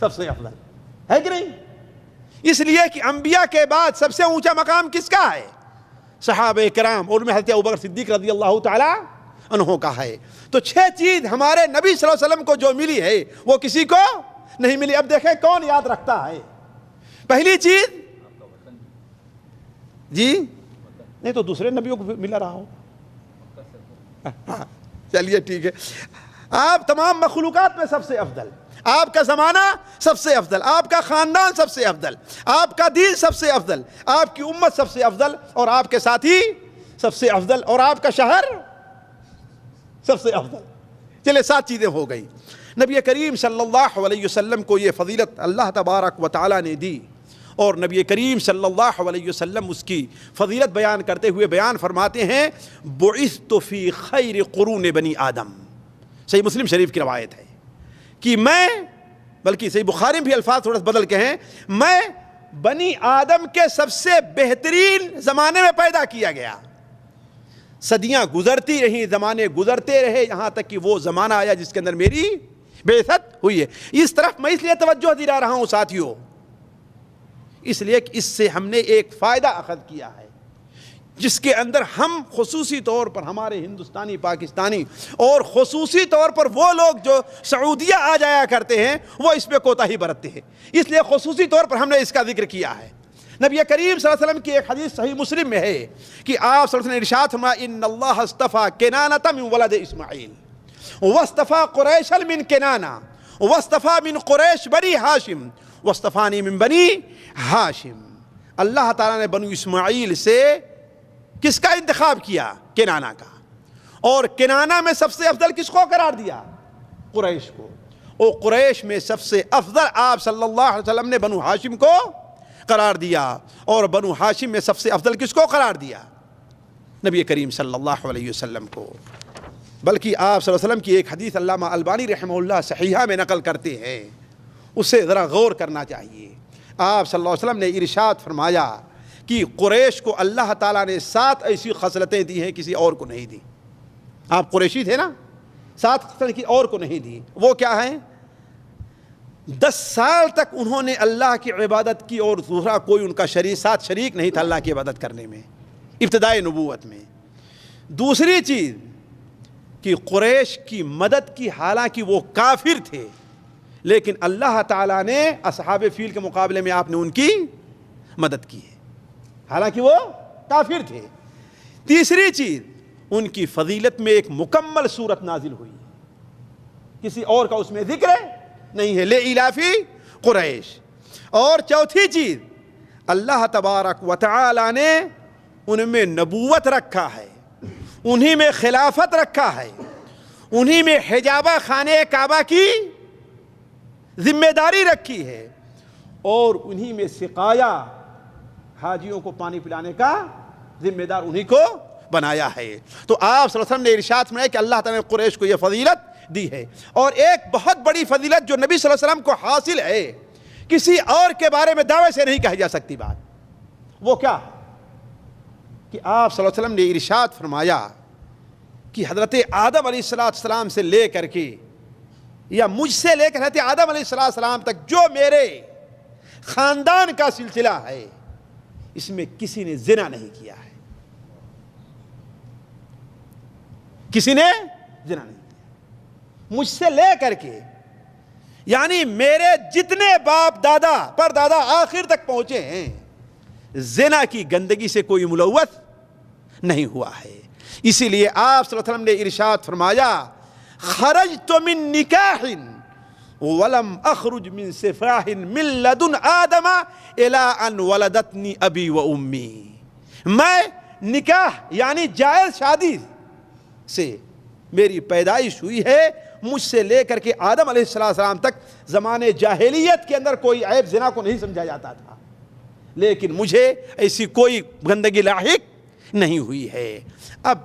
سب سے افضل ہے کہ نہیں؟ اس لیے کہ انبیاء کے بعد سب سے اونچا مقام کس کا ہے؟ صحابہ کرام، اور میں حضرت ابوبکر صدیق رضی اللہ تعالی عنہ کا ہے۔ تو 6 چیز ہمارے نبی صلی اللہ علیہ وسلم کو جو ملی ہے وہ کسی کو نہیں ملی۔ اب دیکھیں کون یاد رکھتا ہے؟ پہلی چیز، جی نہیں تو دوسرے نبیوں کو ملا رہا ہو، چلیے ٹھیک ہے۔ آپ تمام مخلوقات میں سب سے افضل، آپ کا زمانہ سب سے افضل، آپ کا خاندان سب سے افضل، آپ کا دین سب سے افضل، آپ کی امت سب سے افضل، اور آپ کے ساتھی سب سے افضل، اور آپ کا شہر سب سے افضل۔ چلے 7 چیزیں ہو گئی۔ نبی کریم صلی اللہ علیہ وسلم کو یہ فضیلت اللہ تبارک و تعالی نے دی، اور نبی کریم صلی اللہ علیہ وسلم اس کی فضیلت بیان کرتے ہوئے بیان فرماتے ہیں، بعثت فی خیر قرون بنی آدم۔ صحیح مسلم شریف کی روایت ہے کہ میں، بلکہ صحیح بخاری میں بھی الفاظ تھوڑا بدل کے ہیں، میں بنی آدم کے سب سے بہترین زمانے میں پیدا کیا گیا۔ صدیاں گزرتی رہیں، زمانے گزرتے رہے، یہاں تک کہ وہ زمانہ آیا جس کے اندر میری بعثت ہوئی ہے۔ اس طرف میں اس لیے توجہ دلا رہا ہوں ساتھیوں، اس لیے کہ اس سے ہم نے ایک فائدہ اخذ کیا ہے جس کے اندر ہم خصوصی طور پر ہمارے ہندوستانی، پاکستانی، اور خصوصی طور پر وہ لوگ جو سعودیہ آ جایا کرتے ہیں وہ اس پہ کوتاہی برتتے ہیں۔ اس لیے خصوصی طور پر ہم نے اس کا ذکر کیا ہے۔ نبی کریم صلی اللہ علیہ وسلم کی ایک حدیث صحیح مسلم میں ہے کہ آپ صلی اللہ علیہ وسلم نے ارشاد فرمایا، ان اللہ اصطفى کنانۃ من ولد اسماعیل واصطفى قریشا من کنانہ واصطفى من قریش بنی ہاشم واصطفانی من بنی ہاشم۔ اللہ تعالیٰ نے بنو اسماعیل سے کس کا انتخاب کیا؟ کنانہ کا، اور کنانہ میں سب سے افضل کس کو قرار دیا؟ قریش کو۔ اور قریش میں سب سے افضل آپ صلی اللہ علیہ وسلم نے بنو ہاشم کو قرار دیا، اور بنو ہاشم میں سب سے افضل کس کو قرار دیا؟ نبی کریم صلی اللہ علیہ وسلم کو۔ بلکہ آپ صلی اللہ علیہ وسلم کی ایک حدیث علامہ البانی رحمہ اللہ صحیحہ میں نقل کرتے ہیں، اسے ذرا غور کرنا چاہیے۔ آپ صلی اللہ علیہ وسلم نے ارشاد فرمایا کہ قریش کو اللہ تعالیٰ نے 7 ایسی خصلتیں دی ہیں کسی اور کو نہیں دی۔ آپ قریشی تھے نا، ساتھ کی اور کو نہیں دی. وہ کیا ہیں؟ 10 سال تک انہوں نے اللہ کی عبادت کی اور دوسرا کوئی ان کا شریک نہیں تھا اللہ کی عبادت کرنے میں ابتدائی نبوت میں. دوسری چیز کہ قریش کی مدد کی، حالانکہ وہ کافر تھے لیکن اللہ تعالیٰ نے اصحاب فیل کے مقابلے میں آپ نے ان کی مدد کی ہے حالانکہ وہ کافر تھے. تیسری چیز ان کی فضیلت میں ایک مکمل صورت نازل ہوئی، کسی اور کا اس میں ذکر نہیں ہے، لإیلافی قریش. اور چوتھی چیز اللہ تبارک و تعالی نے ان میں نبوت رکھا ہے، انہی میں خلافت رکھا ہے، انہی میں حجابہ خانہ کعبہ کی ذمہ داری رکھی ہے، اور انہی میں سقایا حاجیوں کو پانی پلانے کا ذمہ دار انہی کو بنایا ہے. تو آپ صلی اللہ علیہ وسلم نے ارشاد فرمایا کہ اللہ تعالیٰ نے قریش کو یہ فضیلت دی ہے. اور ایک بہت بڑی فضیلت جو نبی صلی اللہ علیہ وسلم کو حاصل ہے، کسی اور کے بارے میں دعوے سے نہیں کہی جا سکتی بات، وہ کیا کہ آپ صلی اللہ علیہ وسلم نے ارشاد فرمایا کہ حضرت آدم علیہ السلام سے لے کر کے یا مجھ سے لے کر حضرت آدم علیہ السلام تک جو میرے خاندان کا سلسلہ ہے اس میں کسی نے زنا نہیں کیا ہے، کسی نے زنا نہیں کیا مجھ سے لے کر کے، یعنی میرے جتنے باپ دادا پر دادا آخر تک پہنچے ہیں زنا کی گندگی سے کوئی ملوث نہیں ہوا ہے. اسی لیے آپ صلی اللہ علیہ وسلم نے ارشاد فرمایا خرجت من نکاح ولم اخرج من سفاح من لدن آدم الى ان ولدتنی ابی و امی. میں نکاح یعنی جائز شادی سے میری پیدائش ہوئی ہے، مجھ سے لے کر کے آدم علیہ السلام تک زمانے جاہلیت کے اندر کوئی عیب زنا کو نہیں سمجھا جاتا تھا، لیکن مجھے ایسی کوئی گندگی لاحق نہیں ہوئی ہے. اب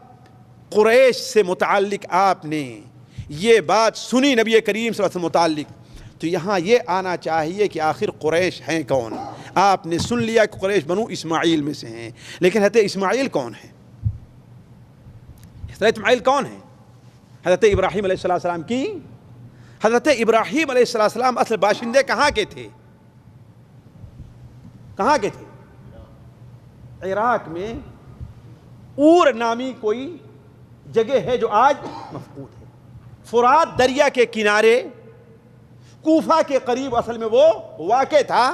قریش سے متعلق آپ نے یہ بات سنی نبی کریم صلی اللہ علیہ وسلم متعلق، تو یہاں یہ آنا چاہیے کہ آخر قریش ہیں کون. آپ نے سن لیا کہ قریش بنو اسماعیل میں سے ہیں، لیکن حضرت اسماعیل کون ہے؟ حضرت اسماعیل کون ہے؟ حضرت ابراہیم علیہ السلام کی. حضرت ابراہیم علیہ السلام اصل باشندے کہاں کے تھے؟ کہاں کے تھے؟ عراق میں اور نامی کوئی جگہ ہے جو آج مفقود ہے، فرات دریا کے کنارے کوفہ کے قریب اصل میں وہ واقع تھا.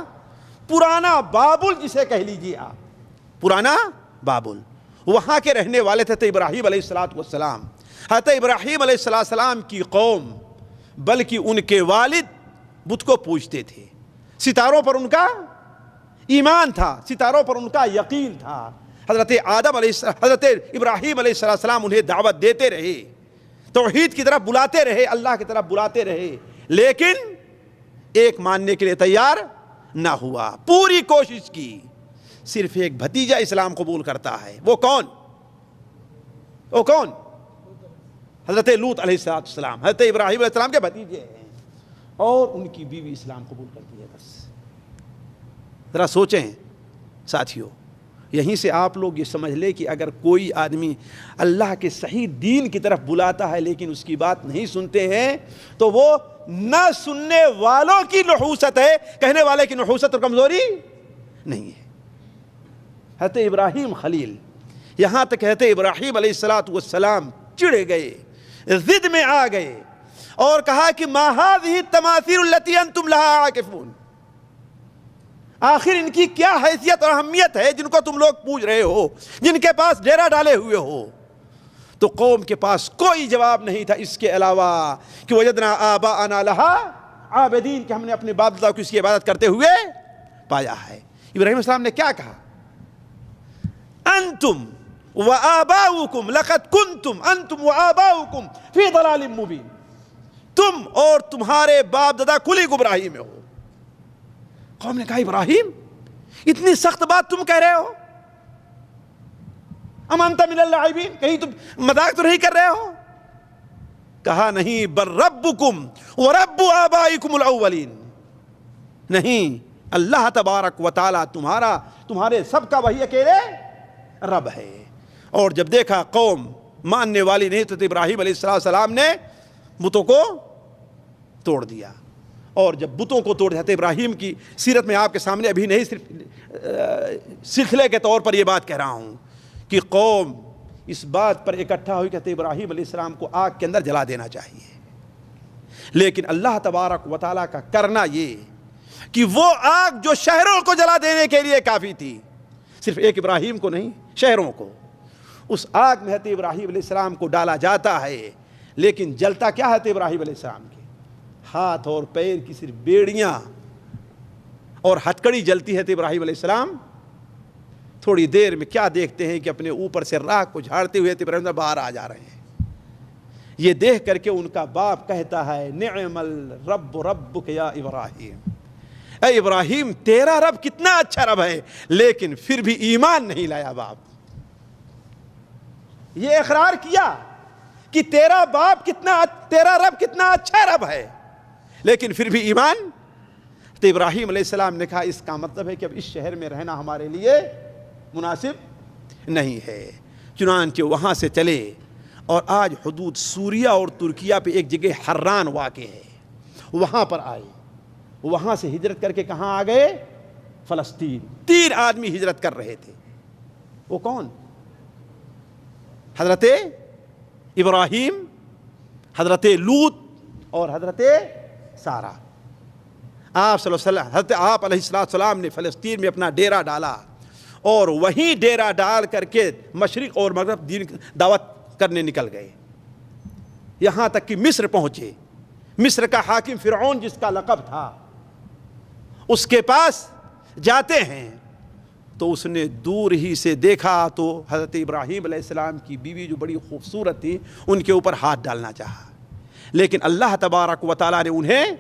پرانا بابل جسے کہہ لیجیے آپ، پرانا بابل، وہاں کے رہنے والے تھے ابراہیم علیہ السلام. حضرت ابراہیم علیہ السلام کی قوم بلکہ ان کے والد بت کو پوجتے تھے، ستاروں پر ان کا ایمان تھا، ستاروں پر ان کا یقین تھا. حضرت ابراہیم علیہ السلام انہیں دعوت دیتے رہے، توحید کی طرف بلاتے رہے، اللہ کی طرف بلاتے رہے، لیکن ایک ماننے کے لیے تیار نہ ہوا. پوری کوشش کی، صرف ایک بھتیجا اسلام قبول کرتا ہے. وہ کون؟ وہ کون؟ حضرت لوط علیہ السلام، حضرت ابراہیم علیہ السلام کے بھتیجے ہیں، اور ان کی بیوی اسلام قبول کرتی ہے. بس ذرا سوچیں ساتھیوں، یہیں سے آپ لوگ یہ سمجھ لیں کہ اگر کوئی آدمی اللہ کے صحیح دین کی طرف بلاتا ہے لیکن اس کی بات نہیں سنتے ہیں تو وہ نہ سننے والوں کی نحوست ہے، کہنے والے کی نحوست اور کمزوری نہیں ہے. حضرت ابراہیم خلیل، یہاں تک حضرت ابراہیم علیہ السلام چڑے گئے، ضد میں آ گئے اور کہا کہ ما هذه التماثيل التي انتم لها عاکفون. آخر ان کی کیا حیثیت اور اہمیت ہے جن کو تم لوگ پوج رہے ہو، جن کے پاس ڈیرا ڈالے ہوئے ہو؟ تو قوم کے پاس کوئی جواب نہیں تھا اس کے علاوہ کہ وجدنا آباءنا لها عابدین، کہ ہم نے اپنے باپ دادا کو اس کی عبادت کرتے ہوئے پایا ہے. ابراہیم علیہ السلام نے کیا کہا؟ انتم وآباؤکم لقد کنتم انتم وآباؤکم فی ضلال مبین. تم اور تمہارے باپ دادا کھلی گمراہی میں ہو. قوم نے کہا ابراہیم اتنی سخت بات تم کہہ رہے ہو؟ ام انت من اللاعبین، کہیں تم مذاق تو نہیں کر رہے ہو؟ کہا نہیں، بل ربکم ورب آبائکم الاولین. نہیں، اللہ تبارک و تعالی تمہارے سب کا وہی اکیلے رب ہے. اور جب دیکھا قوم ماننے والی نہیں تو ابراہیم علیہ السلام نے بتوں کو توڑ دیا. اور جب بتوں کو توڑ حضرت ابراہیم کی سیرت میں آپ کے سامنے ابھی نہیں صرف سلسلے کے طور پر یہ بات کہہ رہا ہوں کہ قوم اس بات پر اکٹھا ہوئی کہ حضرت ابراہیم علیہ السلام کو آگ کے اندر جلا دینا چاہیے. لیکن اللہ تبارک و تعالیٰ کا کرنا یہ کہ وہ آگ جو شہروں کو جلا دینے کے لیے کافی تھی، صرف ایک ابراہیم کو نہیں، شہروں کو، اس آگ میں حضرت ابراہیم علیہ السلام کو ڈالا جاتا ہے. لیکن جلتا کیا حضرت ابراہیم علیہ السلام کے ہاتھ اور پیر کی صرف بیڑیاں اور ہتکڑی جلتی ہے. ابراہیم علیہ السلام تھوڑی دیر میں کیا دیکھتے ہیں کہ اپنے اوپر سے راکھ کو جھاڑتے ہوئے ابراہیم باہر آ جا رہے ہیں. یہ دیکھ کر کے ان کا باپ کہتا ہے نعم الرب ربک یا ابراہیم، اے ابراہیم تیرا رب کتنا اچھا رب ہے، لیکن پھر بھی ایمان نہیں لایا. باپ یہ اقرار کیا کہ تیرا رب کتنا اچھا رب ہے، لیکن پھر بھی ایمان. تو ابراہیم علیہ السلام نے کہا اس کا مطلب ہے کہ اب اس شہر میں رہنا ہمارے لیے مناسب نہیں ہے. چنانچہ وہاں سے چلے اور آج حدود سوریہ اور ترکیہ پہ ایک جگہ حران واقع ہے، وہاں پر آئے. وہاں سے ہجرت کر کے کہاں آ گئے؟ فلسطین. 3 آدمی ہجرت کر رہے تھے. وہ کون؟ حضرت ابراہیم، حضرت لوط اور حضرت سارہ. آپ صلی اللہ علیہ وسلم حضرت آپ علیہ السلام نے فلسطین میں اپنا ڈیرا ڈالا اور وہیں ڈیرا ڈال کر کے مشرق اور مغرب دین دعوت کرنے نکل گئے. یہاں تک کہ مصر پہنچے. مصر کا حاکم فرعون جس کا لقب تھا، اس کے پاس جاتے ہیں تو اس نے دور ہی سے دیکھا تو حضرت ابراہیم علیہ السلام کی بیوی جو بڑی خوبصورت تھی ان کے اوپر ہاتھ ڈالنا چاہا، لیکن اللہ تبارک و تعالیٰ نے انہیں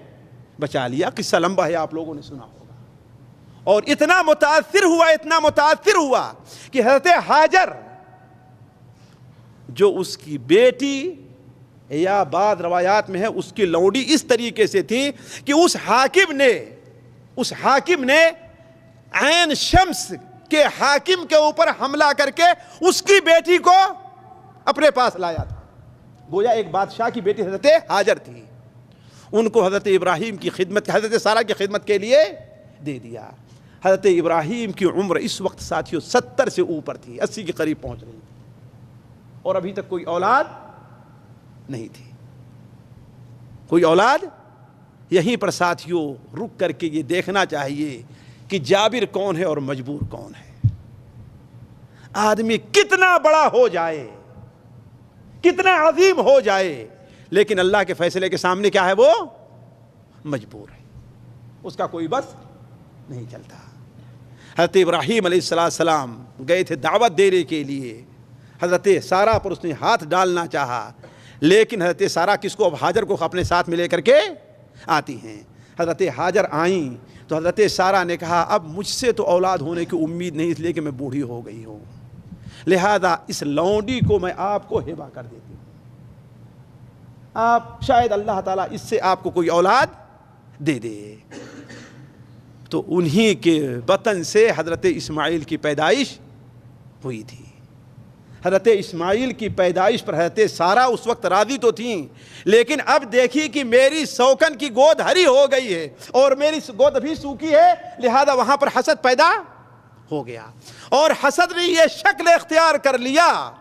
بچا لیا. قصہ لمبا ہے، آپ لوگوں نے سنا ہوگا. اور اتنا متاثر ہوا کہ حضرت ہاجر جو اس کی بیٹی یا بعض روایات میں ہے اس کی لونڈی اس طریقے سے تھی کہ اس حاکم نے عین شمس کے حاکم کے اوپر حملہ کر کے اس کی بیٹی کو اپنے پاس لایا تھا. گویا ایک بادشاہ کی بیٹی حضرت ہاجر تھی، ان کو حضرت ابراہیم کی خدمت، حضرت سارہ کی خدمت کے لیے دے دیا. حضرت ابراہیم کی عمر اس وقت ساتھیوں 70 سے اوپر تھی، 80 کے قریب پہنچ رہی تھی، اور ابھی تک کوئی اولاد نہیں تھی. کوئی اولاد. یہیں پر ساتھیوں رک کر کے یہ دیکھنا چاہیے کہ جابر کون ہے اور مجبور کون ہے. آدمی کتنا بڑا ہو جائے، کتنا عظیم ہو جائے، لیکن اللہ کے فیصلے کے سامنے کیا ہے؟ وہ مجبور ہے، اس کا کوئی بس نہیں چلتا. حضرت ابراہیم علیہ السلام گئے تھے دعوت دینے کے لیے. حضرت سارہ پر اس نے ہاتھ ڈالنا چاہا، لیکن حضرت سارہ کس کو؟ اب ہاجر کو اپنے ساتھ میں لے کر کے آتی ہیں. حضرت ہاجر آئیں تو حضرت سارہ نے کہا اب مجھ سے تو اولاد ہونے کی امید نہیں، اس لیے کہ میں بوڑھی ہو گئی ہوں، لہذا اس لونڈی کو میں آپ کو ہبہ کر دیتی ہوں، آپ شاید اللہ تعالیٰ اس سے آپ کو کوئی اولاد دے دے. تو انہی کے بطن سے حضرت اسماعیل کی پیدائش ہوئی تھی. حضرت اسماعیل کی پیدائش پر حضرت سارہ اس وقت راضی تو تھیں، لیکن اب دیکھی کہ میری سوکن کی گود ہری ہو گئی ہے اور میری گود ابھی سوکھی ہے، لہذا وہاں پر حسد پیدا ہو گیا. اور حسد نے یہ شکل اختیار کر لیا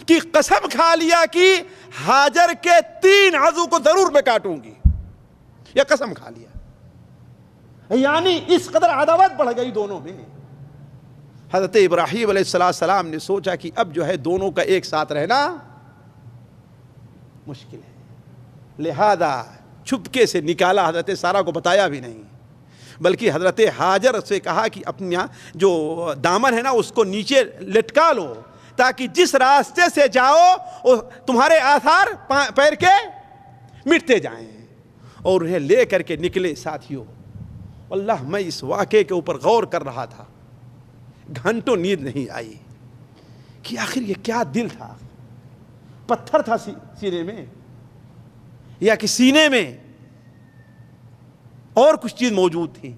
کہ قسم کھا لیا کہ ہاجر کے 3 عضو کو ضرور میں کاٹوں گی. یہ قسم کھا لیا، یعنی اس قدر عداوت بڑھ گئی دونوں میں. حضرت ابراہیم علیہ السلام نے سوچا کہ اب جو ہے دونوں کا ایک ساتھ رہنا مشکل ہے، لہذا چھپکے سے نکالا. حضرت سارہ کو بتایا بھی نہیں، بلکہ حضرت ہاجر سے کہا کہ اپنا جو دامن ہے نا اس کو نیچے لٹکا لو تاکہ جس راستے سے جاؤ تمہارے آثار پیر کے مٹتے جائیں. اور انہیں لے کر کے نکلے. ساتھیوں اللہ، میں اس واقعے کے اوپر غور کر رہا تھا، گھنٹوں نیند نہیں آئی کہ آخر یہ کیا دل تھا. پتھر تھا سینے میں یا کہ سینے میں اور کچھ چیز موجود تھی.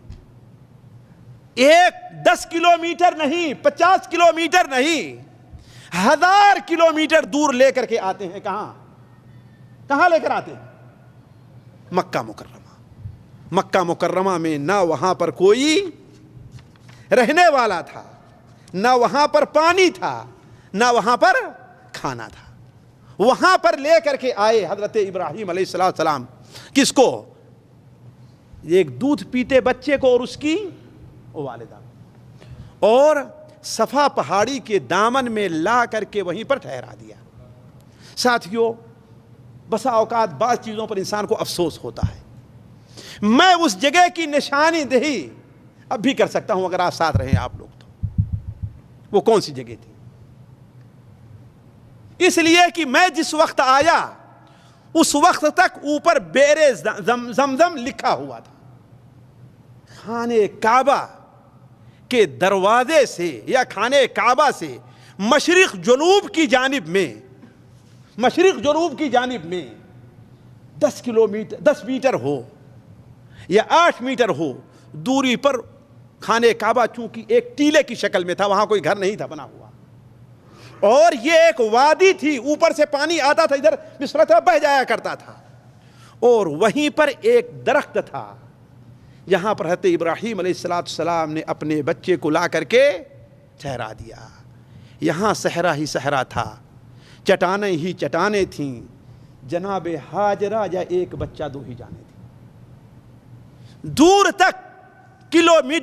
10 کلومیٹر نہیں، 50 کلومیٹر نہیں، 1000 کلومیٹر دور لے کر کے آتے ہیں. کہاں لے کر آتے ہیں؟ مکہ مکرمہ میں نہ وہاں پر کوئی رہنے والا تھا، نہ وہاں پر پانی تھا، نہ وہاں پر کھانا تھا. وہاں پر لے کر کے آئے حضرت ابراہیم علیہ السلام. کس کو؟ ایک دودھ پیتے بچے کو اور اس کی والدہ، اور صفا پہاڑی کے دامن میں لا کر کے وہیں پر ٹھہرا دیا. ساتھیوں، بسا اوقات بعض چیزوں پر انسان کو افسوس ہوتا ہے. میں اس جگہ کی نشانی دہی اب بھی کر سکتا ہوں اگر آپ ساتھ رہیں آپ لوگ. تو وہ کون سی جگہ تھی؟ اس لیے کہ میں جس وقت آیا اس وقت تک اوپر بیر زمزم لکھا ہوا تھا. خانے کعبہ کے دروازے سے یا خانے کعبہ سے مشرق جنوب کی جانب میں 10 میٹر ہو یا 8 میٹر ہو دوری پر خانے کعبہ چونکہ ایک ٹیلے کی شکل میں تھا، وہاں کوئی گھر نہیں تھا بنا ہوا، اور یہ ایک وادی تھی، اوپر سے پانی آتا تھا، ادھر بسرت بہ جایا کرتا تھا، اور وہیں پر ایک درخت تھا جہاں پر حضرت ابراہیم علیہ السلام نے اپنے بچے کو لا کر کے ٹھہرا دیا. یہاں صحرا ہی صحرا تھا، چٹانیں ہی چٹانیں تھیں. جناب ہاجرہ یا ایک بچہ 2 ہی جانے تھے. دور تک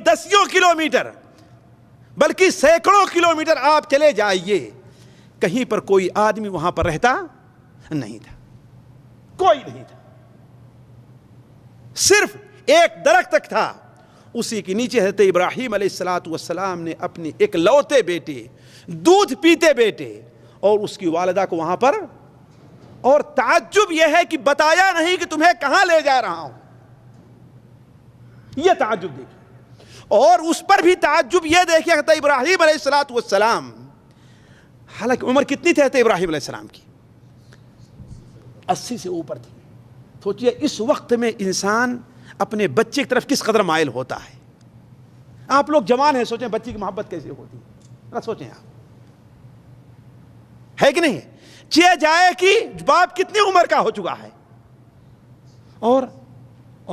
دسیوں کلومیٹر بلکہ سینکڑوں کلومیٹر آپ چلے جائیے، کہیں پر کوئی آدمی وہاں پر رہتا نہیں تھا، کوئی نہیں تھا. صرف ایک درخت تک تھا، اسی کے نیچے حضرت ابراہیم علیہ السلام نے اپنے ایک لوتے بیٹے، دودھ پیتے بیٹے اور اس کی والدہ کو وہاں پر. اور تعجب یہ ہے کہ بتایا نہیں کہ تمہیں کہاں لے جا رہا ہوں. یہ تعجب دیکھیں. اور اس پر بھی تعجب یہ دیکھیں حضرت ابراہیم علیہ السلام، حالانکہ عمر کتنی تھی حضرت ابراہیم علیہ السلام کی؟ 80 سے اوپر تھی. سوچئے اس وقت میں انسان اپنے بچے کی طرف کس قدر مائل ہوتا ہے. آپ لوگ جوان ہیں، سوچیں بچے کی محبت کیسے ہوتی ہے. سوچیں آپ، ہے کہ نہیں؟ چیئے جائے کہ باپ کتنی عمر کا ہو چکا ہے، اور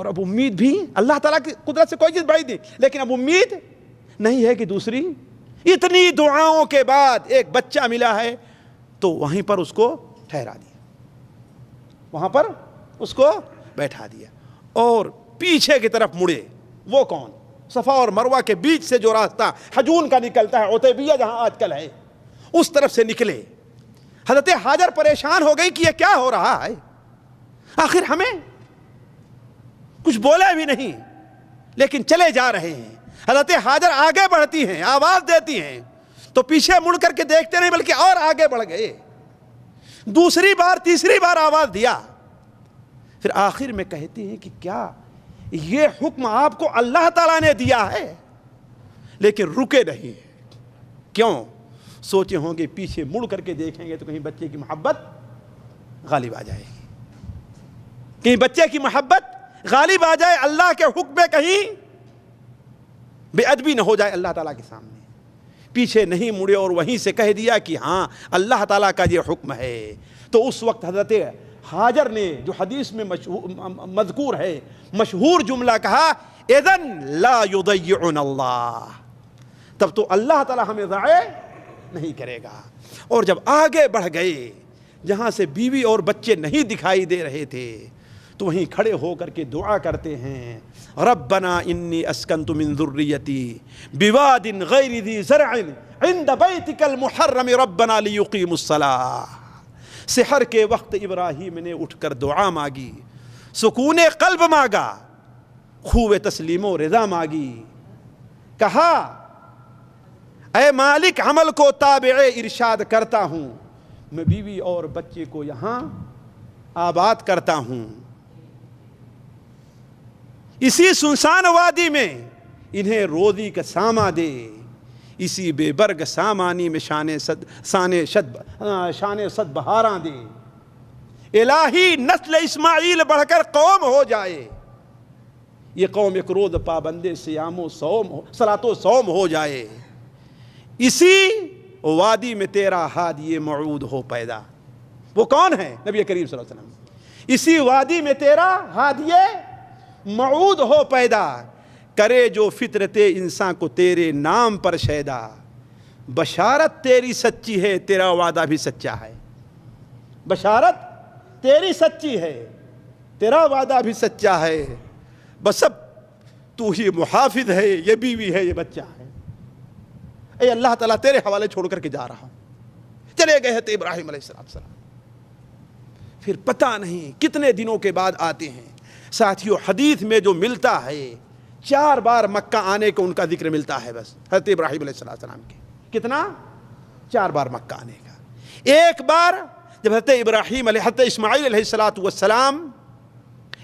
اب امید بھی اللہ تعالیٰ کی قدرت سے کوئی چیز بڑی نہیں، لیکن اب امید نہیں ہے کہ دوسری. اتنی دعاؤں کے بعد ایک بچہ ملا ہے تو وہیں پر اس کو ٹھہرا دیا، وہاں پر اس کو بیٹھا دیا اور پیچھے کی طرف مڑے. وہ کون؟ صفا اور مروہ کے بیچ سے جو راستہ حجون کا نکلتا ہے، عتیبیہ جہاں آج کل ہے، اس طرف سے نکلے. حضرت ہاجر پریشان ہو گئی کہ یہ کیا ہو رہا ہے، آخر ہمیں کچھ بولا بھی نہیں لیکن چلے جا رہے ہیں. حضرت ہاجر آگے بڑھتی ہیں، آواز دیتی ہیں تو پیچھے مڑ کر کے دیکھتے نہیں بلکہ اور آگے بڑھ گئے. دوسری بار تیسری بار آواز دیا، پھر آخر میں کہتی ہیں کہ کیا یہ حکم آپ کو اللہ تعالیٰ نے دیا ہے؟ لیکن رکے نہیں. کیوں؟ سوچے ہوں گے پیچھے مڑ کر کے دیکھیں گے تو کہیں بچے کی محبت غالب آ جائے گی، کہیں بچے کی محبت غالب آ جائے، اللہ کے حکم میں کہیں بے ادبی نہ ہو جائے اللہ تعالیٰ کے سامنے. پیچھے نہیں مڑے اور وہیں سے کہہ دیا کہ ہاں اللہ تعالیٰ کا یہ حکم ہے. تو اس وقت حضرت ہاجر نے جو حدیث میں مذکور ہے مشہور جملہ کہا، اذن لا یضیعنا اللہ، تب تو اللہ تعالیٰ ہمیں ضائع نہیں کرے گا. اور جب آگے بڑھ گئے جہاں سے بیوی اور بچے نہیں دکھائی دے رہے تھے تو وہیں کھڑے ہو کر کے دعا کرتے ہیں، ربنا انی اسکنت من ذریتی بواد غیر ذی زرع عند بیتک المحرم ربنا لیقیموا الصلاۃ. سحر کے وقت ابراہیم نے اٹھ کر دعا مانگی، سکون قلب مانگا، خوب تسلیم و رضا مانگی. کہا اے مالک عمل کو تابع ارشاد کرتا ہوں، میں بیوی اور بچے کو یہاں آباد کرتا ہوں. اسی سنسان وادی میں انہیں روزی کا ساما دے، اسی بے برگ سامانی میں شان صد بہاراں دے. الہی نسل اسماعیل بڑھ کر قوم ہو جائے، یہ قوم ایک روز پابندے سیام و صوم صلاۃ و صوم ہو جائے. اسی وادی میں تیرا ہادی معود ہو پیدا. وہ کون ہے؟ نبی کریم صلی اللہ علیہ وسلم. اسی وادی میں تیرا ہادیے معود ہو پیدا، کرے جو فطرت انسان کو تیرے نام پر شیدا، بشارت تیری سچی ہے تیرا وعدہ بھی سچا ہے، بشارت تیری سچی ہے تیرا وعدہ بھی سچا ہے، بس اب تو ہی محافظ ہے، یہ بیوی ہے یہ بچہ ہے، اے اللہ تعالیٰ تیرے حوالے چھوڑ کر کے جا رہا ہوں۔ چلے گئے تھے ابراہیم علیہ السلام، پھر پتہ نہیں کتنے دنوں کے بعد آتے ہیں۔ ساتھیوں حدیث میں جو ملتا ہے 4 بار مکہ آنے کو ان کا ذکر ملتا ہے، بس حضرت ابراہیم علیہ السلام کے کتنا 4 بار مکہ آنے کا۔ ایک بار جب حضرت اسماعیل علیہ السلام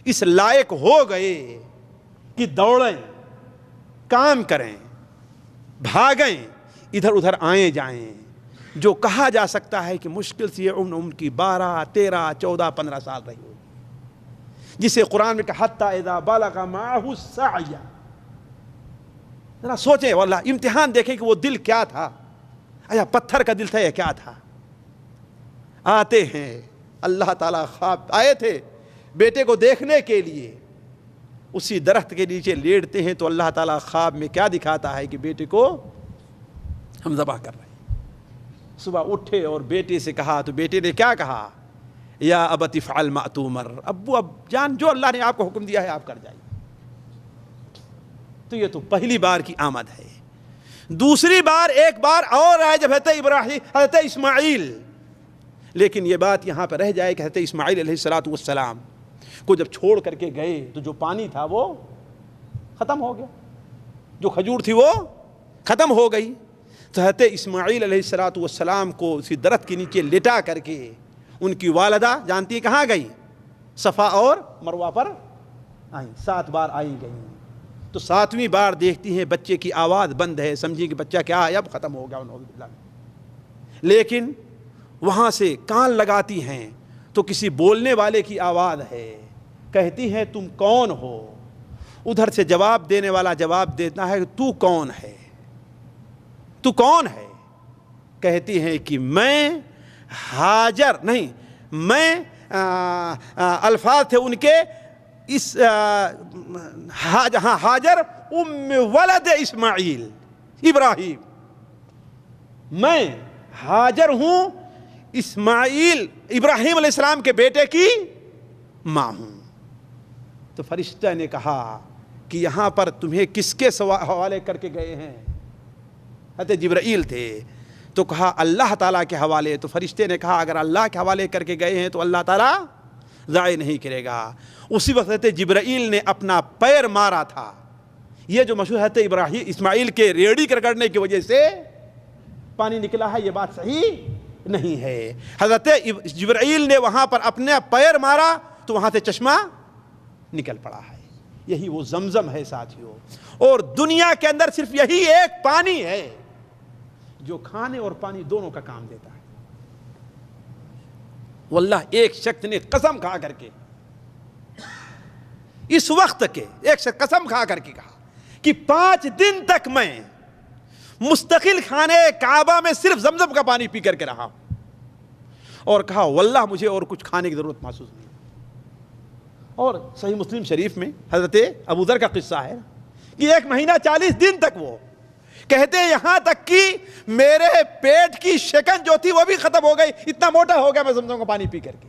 اس لائق ہو گئے کہ دوڑیں، کام کریں، بھاگیں، ادھر ادھر آئیں جائیں، جو کہا جا سکتا ہے کہ مشکل سے یہ عمر ان کی 12، 13، 14، 15 سال رہی ہوگی، جسے قرآن میں کہا حتی اذا بلغ معہ السعی۔ ذرا سوچیں واللہ، امتحان دیکھیں کہ وہ دل کیا تھا، آیا پتھر کا دل تھا یا کیا تھا۔ آتے ہیں اللہ تعالیٰ خواب آئے تھے بیٹے کو دیکھنے کے لیے، اسی درخت کے نیچے لیٹتے ہیں تو اللہ تعالیٰ خواب میں کیا دکھاتا ہے کہ بیٹے کو ہم ذبح کر رہے ہیں۔ صبح اٹھے اور بیٹے سے کہا تو بیٹے نے کیا کہا، یا ابت افعل ما تؤمر، ابو اب جان جو اللہ نے آپ کو حکم دیا ہے آپ کر جائیے۔ تو یہ تو پہلی بار کی آمد ہے۔ دوسری بار ایک بار اور آئے جب حضرت اسماعیل، لیکن یہ بات یہاں پہ رہ جائے کہ حضرت اسماعیل علیہ السلام کو جب چھوڑ کر کے گئے تو جو پانی تھا وہ ختم ہو گیا، جو کھجور تھی وہ ختم ہو گئی۔ تو حضرت اسماعیل علیہ السلام کو اسی درخت کے نیچے لٹا کر کے ان کی والدہ جانتی ہیں کہاں گئی، صفا اور مروہ پر آئیں، 7 بار آئی گئیں۔ تو 7ویں بار دیکھتی ہیں بچے کی آواز بند ہے، سمجھی کہ بچہ کیا ہے اب ختم ہو گیا انہوں نے، لیکن وہاں سے کان لگاتی ہیں تو کسی بولنے والے کی آواز ہے، کہتی ہیں تم کون ہو؟ ادھر سے جواب دینے والا جواب دیتا ہے تو کون ہے، تو کون ہے؟ کہتی ہیں کہ میں ہاجر نہیں، میں الفاظ تھے ان کے اس ہاجر ام ولد اسماعیل ابراہیم، میں ہاجر ہوں اسماعیل ابراہیم علیہ السلام کے بیٹے کی ماں ہوں۔ تو فرشتہ نے کہا کہ یہاں پر تمہیں کس کے حوالے کر کے گئے ہیں؟ حضرت جبرائیل تھے، تو کہا اللہ تعالیٰ کے حوالے۔ تو فرشتے نے کہا اگر اللہ کے حوالے کر کے گئے ہیں تو اللہ تعالیٰ ضائع نہیں کرے گا۔ اسی وقت حضرت جبرائیل نے اپنا پیر مارا تھا، یہ جو مشہور حضرت اسماعیل کے ریڑھی کرکڑنے کی وجہ سے پانی نکلا ہے، یہ بات صحیح نہیں ہے۔ حضرت جبرائیل نے وہاں پر اپنے پیر مارا تو وہاں سے چشمہ نکل پڑا ہے، یہی وہ زمزم ہے ساتھیوں۔ اور دنیا کے اندر صرف یہی ایک پانی ہے جو کھانے اور پانی دونوں کا کام دیتا ہے۔ واللہ ایک شخص نے قسم کھا کر کے، اس وقت کے ایک شخص قسم کھا کر کے کہا کہ 5 دن تک میں مستقل خانے کعبہ میں صرف زمزم کا پانی پی کر کے رہا ہوں، اور کہا واللہ مجھے اور کچھ کھانے کی ضرورت محسوس نہیں۔ اور صحیح مسلم شریف میں حضرت ابو ذر کا قصہ ہے کہ 1 مہینہ 40 دن تک وہ کہتے ہیں یہاں تک کہ میرے پیٹ کی شکن جو تھی وہ بھی ختم ہو گئی، اتنا موٹا ہو گیا میں زمزم کا پانی پی کر کے۔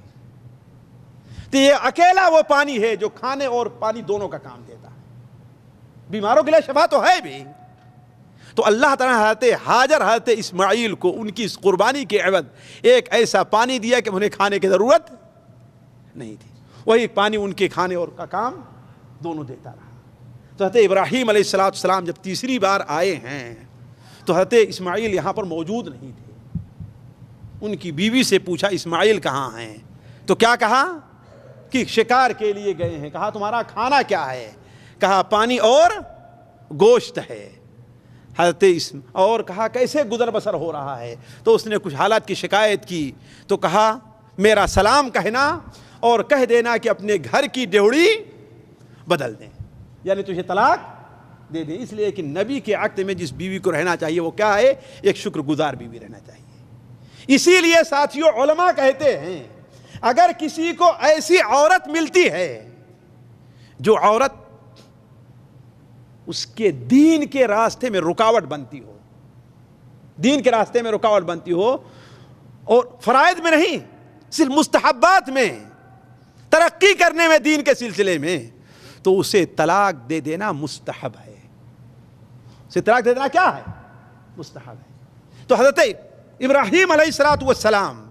تو یہ اکیلا وہ پانی ہے جو کھانے اور پانی دونوں کا کام دیتا ہے، بیماروں کے لیے شفا تو ہے بھی۔ تو اللہ تعالیٰ حضرت ہاجر حضرت اسماعیل کو ان کی اس قربانی کے عوض ایک ایسا پانی دیا کہ انہیں کھانے کی ضرورت نہیں تھی، وہی پانی ان کے کھانے اور کا کام دونوں دیتا رہا۔ تو حضرت ابراہیم علیہ السلام جب تیسری بار آئے ہیں تو حضرت اسماعیل یہاں پر موجود نہیں تھے۔ ان کی بیوی سے پوچھا اسماعیل کہاں ہیں؟ تو کیا کہا کہ شکار کے لیے گئے ہیں۔ کہا تمہارا کھانا کیا ہے؟ کہا پانی اور گوشت ہے۔ حضرت اور کہا کیسے گزر بسر ہو رہا ہے؟ تو اس نے کچھ حالات کی شکایت کی، تو کہا میرا سلام کہنا اور کہہ دینا کہ اپنے گھر کی ڈیوڑی بدل دیں، یعنی تجھے طلاق دے دیں۔ اس لیے کہ نبی کے عقد میں جس بیوی کو رہنا چاہیے وہ کیا ہے؟ ایک شکر گزار بیوی رہنا چاہیے۔ اسی لیے ساتھیوں علماء کہتے ہیں اگر کسی کو ایسی عورت ملتی ہے جو عورت اس کے دین کے راستے میں رکاوٹ بنتی ہو، دین کے راستے میں رکاوٹ بنتی ہو، اور فرائض میں نہیں صرف مستحبات میں ترقی کرنے میں دین کے سلسلے میں، تو اسے طلاق دے دینا مستحب ہے. اسے طلاق دے دینا کیا ہے؟ مستحب ہے. تو حضرت ابراہیم علیہ السلام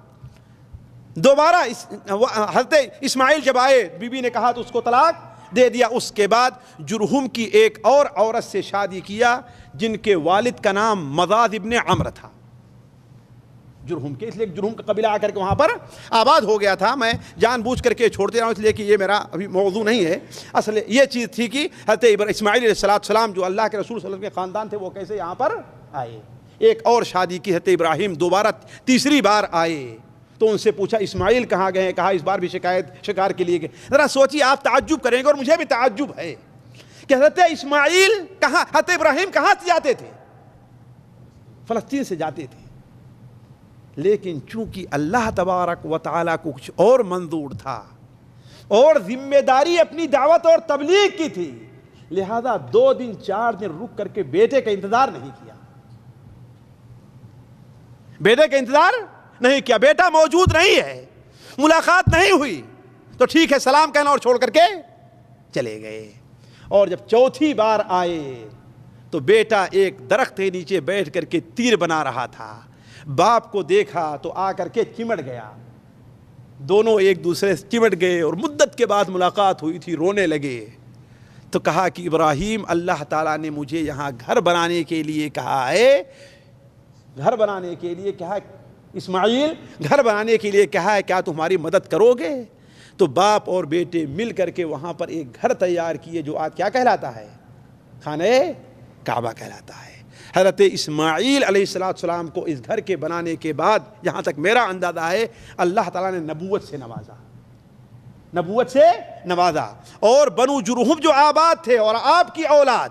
دوبارہ حضرت اسماعیل جب آئے، بی بی نے کہا تو اس کو طلاق دے دیا. اس کے بعد جرہم کی ایک اور عورت سے شادی کیا جن کے والد کا نام مضاد ابن عمرو تھا. جرہم کے، اس لیے جرہم کا قبیلہ آ کر کے وہاں پر آباد ہو گیا تھا. میں جان بوجھ کر کے چھوڑتے رہا ہوں اس لیے کہ یہ میرا ابھی موضوع نہیں ہے. اصل یہ چیز تھی کہ حضرت اسماعیل علیہ السلام جو اللہ کے رسول صلی اللہ علیہ وسلم کے خاندان تھے وہ کیسے یہاں پر آئے. ایک اور شادی کی حضرت ابراہیم دوبارہ تیسری بار آئے تو ان سے پوچھا اسماعیل کہاں گئے؟ کہا اس بار بھی شکار کے لیے گئے. ذرا سوچیے، آپ تعجب کریں گے اور مجھے بھی تعجب ہے کہ حضرت اسماعیل کہاں، حضرت ابراہیم کہاں سے جاتے تھے؟ فلسطین سے جاتے تھے. لیکن چونکہ اللہ تبارک و تعالیٰ کو کچھ اور منظور تھا اور ذمہ داری اپنی دعوت اور تبلیغ کی تھی، لہذا 2 دن 4 دن رک کر کے بیٹے کا انتظار نہیں کیا. بیٹے کا انتظار نہیں کیا. بیٹا موجود نہیں ہے، ملاقات نہیں ہوئی تو ٹھیک ہے سلام کہنا اور چھوڑ کر کے چلے گئے. اور جب چوتھی بار آئے تو بیٹا ایک درخت کے نیچے بیٹھ کر کے تیر بنا رہا تھا. باپ کو دیکھا تو آ کر کے چمٹ گیا. دونوں ایک دوسرے سے چمٹ گئے اور مدت کے بعد ملاقات ہوئی تھی، رونے لگے. تو کہا کہ ابراہیم، اللہ تعالیٰ نے مجھے یہاں گھر بنانے کے لیے کہا ہے، گھر بنانے کے لیے کہا، اسماعیل گھر بنانے کے لیے کہا ہے، کیا تمہاری مدد کرو گے؟ تو باپ اور بیٹے مل کر کے وہاں پر ایک گھر تیار کیے جو آج کیا کہلاتا ہے؟ خانہ کعبہ کہلاتا ہے. حضرت اسماعیل علیہ السلام کو اس گھر کے بنانے کے بعد، جہاں تک میرا اندازہ ہے، اللہ تعالیٰ نے نبوت سے نوازا، نبوت سے نوازا. اور بنو جرہم جو آباد تھے اور آپ کی اولاد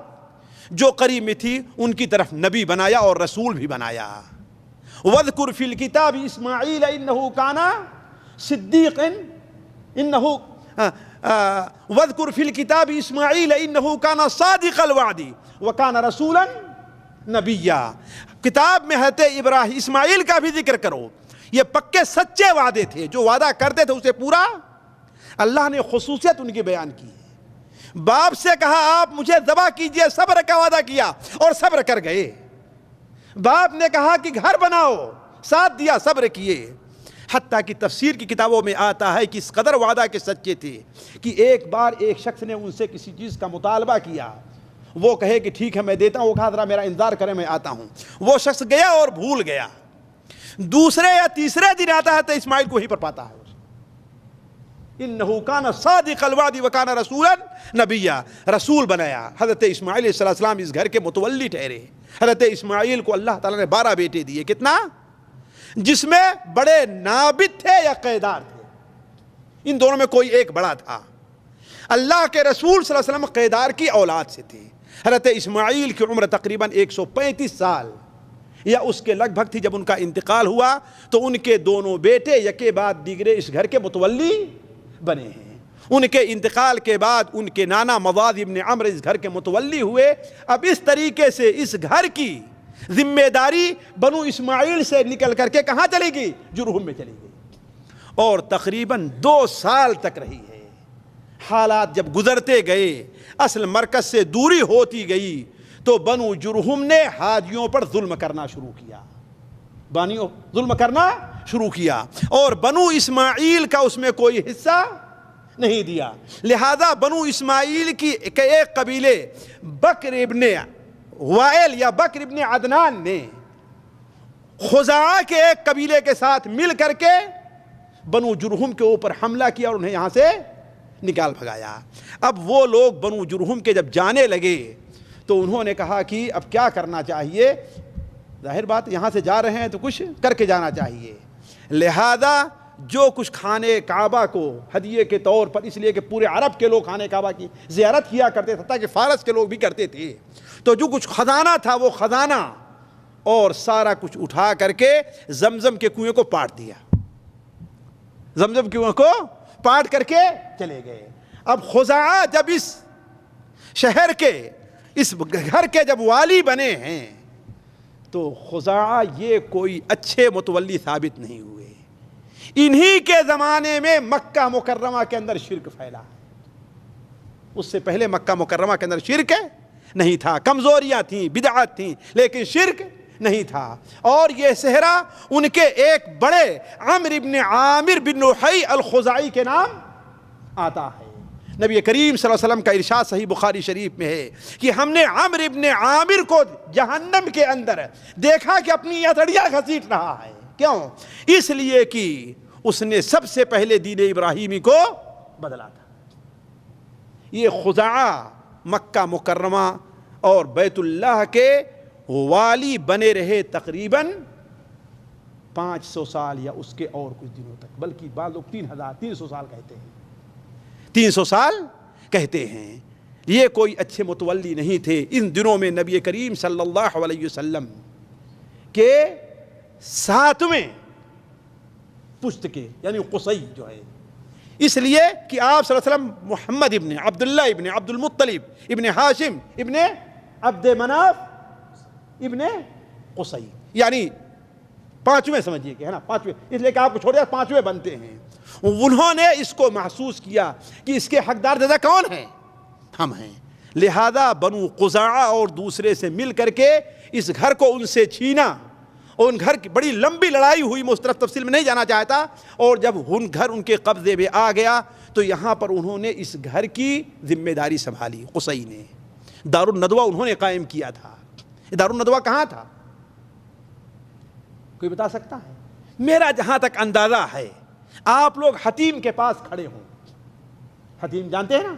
جو قریب میں تھی ان کی طرف نبی بنایا اور رسول بھی بنایا. وَاذْكُرْ فِي الْكِتَابِ إِسْمَاعِيلَ إِنَّهُ كَانَ صِدِّيقًا وَاذْكُرْ فِي الْكِتَابِ إِسْمَاعِيلَ إِنَّهُ كَانَ صَادِقَ الْوَعْدِ وَكَانَ رَسُولًا نبیہ. کتاب میں حضرت ابراہیم اسماعیل کا بھی ذکر کرو. یہ پکے سچے وعدے تھے، جو وعدہ کرتے تھے اسے پورا. اللہ نے خصوصیت ان کی بیان کی. باپ سے کہا آپ مجھے ذبح کیجئے، صبر کا وعدہ کیا اور صبر کر گئے. باپ نے کہا کہ گھر بناؤ، ساتھ دیا، صبر کیے. حتیٰ کہ تفسیر کی کتابوں میں آتا ہے کہ اس قدر وعدہ کے سچے تھے کہ ایک بار ایک شخص نے ان سے کسی چیز کا مطالبہ کیا، وہ کہے کہ ٹھیک ہے میں دیتا ہوں، وہ کہا ذرا میرا انتظار کریں میں آتا ہوں. وہ شخص گیا اور بھول گیا. دوسرے یا تیسرے دن آتا ہے تو اسماعیل کو ہی پر پاتا ہے. انہو کان صادق الوعد وکان رسولا نبیہ، رسول بنایا. حضرت اسماعیل علیہ السلام اس گھر کے متولی ٹھہرے. حضرت اسماعیل کو اللہ تعالیٰ نے 12 بیٹے دیے. کتنا؟ جس میں بڑے نابد تھے یا قیدار تھے. ان دونوں میں کوئی ایک بڑا تھا. اللہ کے رسول صلی اللہ علیہ وسلم قیدار کی اولاد سے تھے. حضرت اسماعیل کی عمر تقریباً 135 سال یا اس کے لگ بھگ تھی جب ان کا انتقال ہوا. تو ان کے دونوں بیٹے یکے بعد دیگرے اس گھر کے متولی بنے ہیں. ان کے انتقال کے بعد ان کے نانا مضاد ابن عمرو اس گھر کے متولی ہوئے. اب اس طریقے سے اس گھر کی ذمہ داری بنو اسماعیل سے نکل کر کے کہاں چلی گئی؟ جرہم میں چلی گئی. اور تقریباً 2 سال تک رہی ہے. حالات جب گزرتے گئے، اصل مرکز سے دوری ہوتی گئی تو بنو جرہم نے حاجیوں پر ظلم کرنا شروع کیا. ظلم کرنا شروع کیا اور بنو اسماعیل کا اس میں کوئی حصہ نہیں دیا. لہذا بنو اسماعیل کی ایک قبیلے بکر ابن وائل یا بکر ابن عدنان نے خزاعہ کے ایک قبیلے کے ساتھ مل کر کے بنو جرہم کے اوپر حملہ کیا اور انہیں یہاں سے نکال بھگایا. اب وہ لوگ بنو جرہم کے جب جانے لگے تو انہوں نے کہا کہ اب کیا کرنا چاہیے؟ ظاہر بات یہاں سے جا رہے ہیں تو کچھ کر کے جانا چاہیے. لہذا جو کچھ خانے کعبہ کو ہدیے کے طور پر، اس لیے کہ پورے عرب کے لوگ خانے کعبہ کی زیارت کیا کرتے تھے تاکہ فارس کے لوگ بھی کرتے تھے، تو جو کچھ خزانہ تھا وہ خزانہ اور سارا کچھ اٹھا کر کے زمزم کے کنویں کو پاٹ دیا. زمزم کنویں کو پاٹ کر کے چلے گئے. اب خزاعہ جب اس شہر کے اس گھر کے جب والی بنے ہیں تو خزاعہ یہ کوئی اچھے متولی ثابت نہیں ہوئے. انہی کے زمانے میں مکہ مکرمہ کے اندر شرک پھیلا. اس سے پہلے مکہ مکرمہ کے اندر شرک نہیں تھا, کمزوریاں تھیں, بدعات تھیں, لیکن شرک نہیں تھا. اور یہ صحرا ان کے ایک بڑے عمرو بن عامر بن نحی الخزاعی کے نام آتا ہے. نبی کریم صلی اللہ علیہ وسلم کا ارشاد صحیح بخاری شریف میں ہے کہ ہم نے عمرو بن عامر کو جہنم کے اندر دیکھا کہ اپنی ہتھیلیاں گھسیٹ رہا ہے. کیوں؟ اس لیے کہ اس نے سب سے پہلے دین ابراہیمی کو بدلا تھا. یہ خزاعہ مکہ مکرمہ اور بیت اللہ کے والی بنے رہے تقریباً 500 سال یا اس کے اور کچھ دنوں تک, بلکہ بعض لوگ 300 سال کہتے ہیں. 300 سال کہتے ہیں. یہ کوئی اچھے متولی نہیں تھے. ان دنوں میں نبی کریم صلی اللہ علیہ وسلم کے 7ویں پشت کے یعنی قصی جو ہے, اس لیے کہ آپ صلی اللہ علیہ وسلم محمد ابن عبداللہ ابن عبد المطلب ابن ہاشم ابن عبد مناف ابن قصی, یعنی 5ویں سمجھیے کہ ہے نا, 5ویں, اس لیے کہ آپ کو چھوڑے 5ویں بنتے ہیں. انہوں نے اس کو محسوس کیا کہ اس کے حقدار زیادہ کون ہیں؟ ہم ہیں. لہذا بنو قزاعہ اور دوسرے سے مل کر کے اس گھر کو ان سے چھینا. ان گھر کی بڑی لمبی لڑائی ہوئی, میں اس طرف تفصیل میں نہیں جانا چاہتا. اور جب گھر ان کے قبضے میں آ گیا تو یہاں پر انہوں نے اس گھر کی ذمہ داری سنبھالی. قصی نے دار الندوہ انہوں نے قائم کیا تھا. دار الندوہ کہاں تھا؟ کوئی بتا سکتا ہے؟ میرا جہاں تک اندازہ ہے آپ لوگ حتیم کے پاس کھڑے ہوں, حتیم جانتے ہیں نا,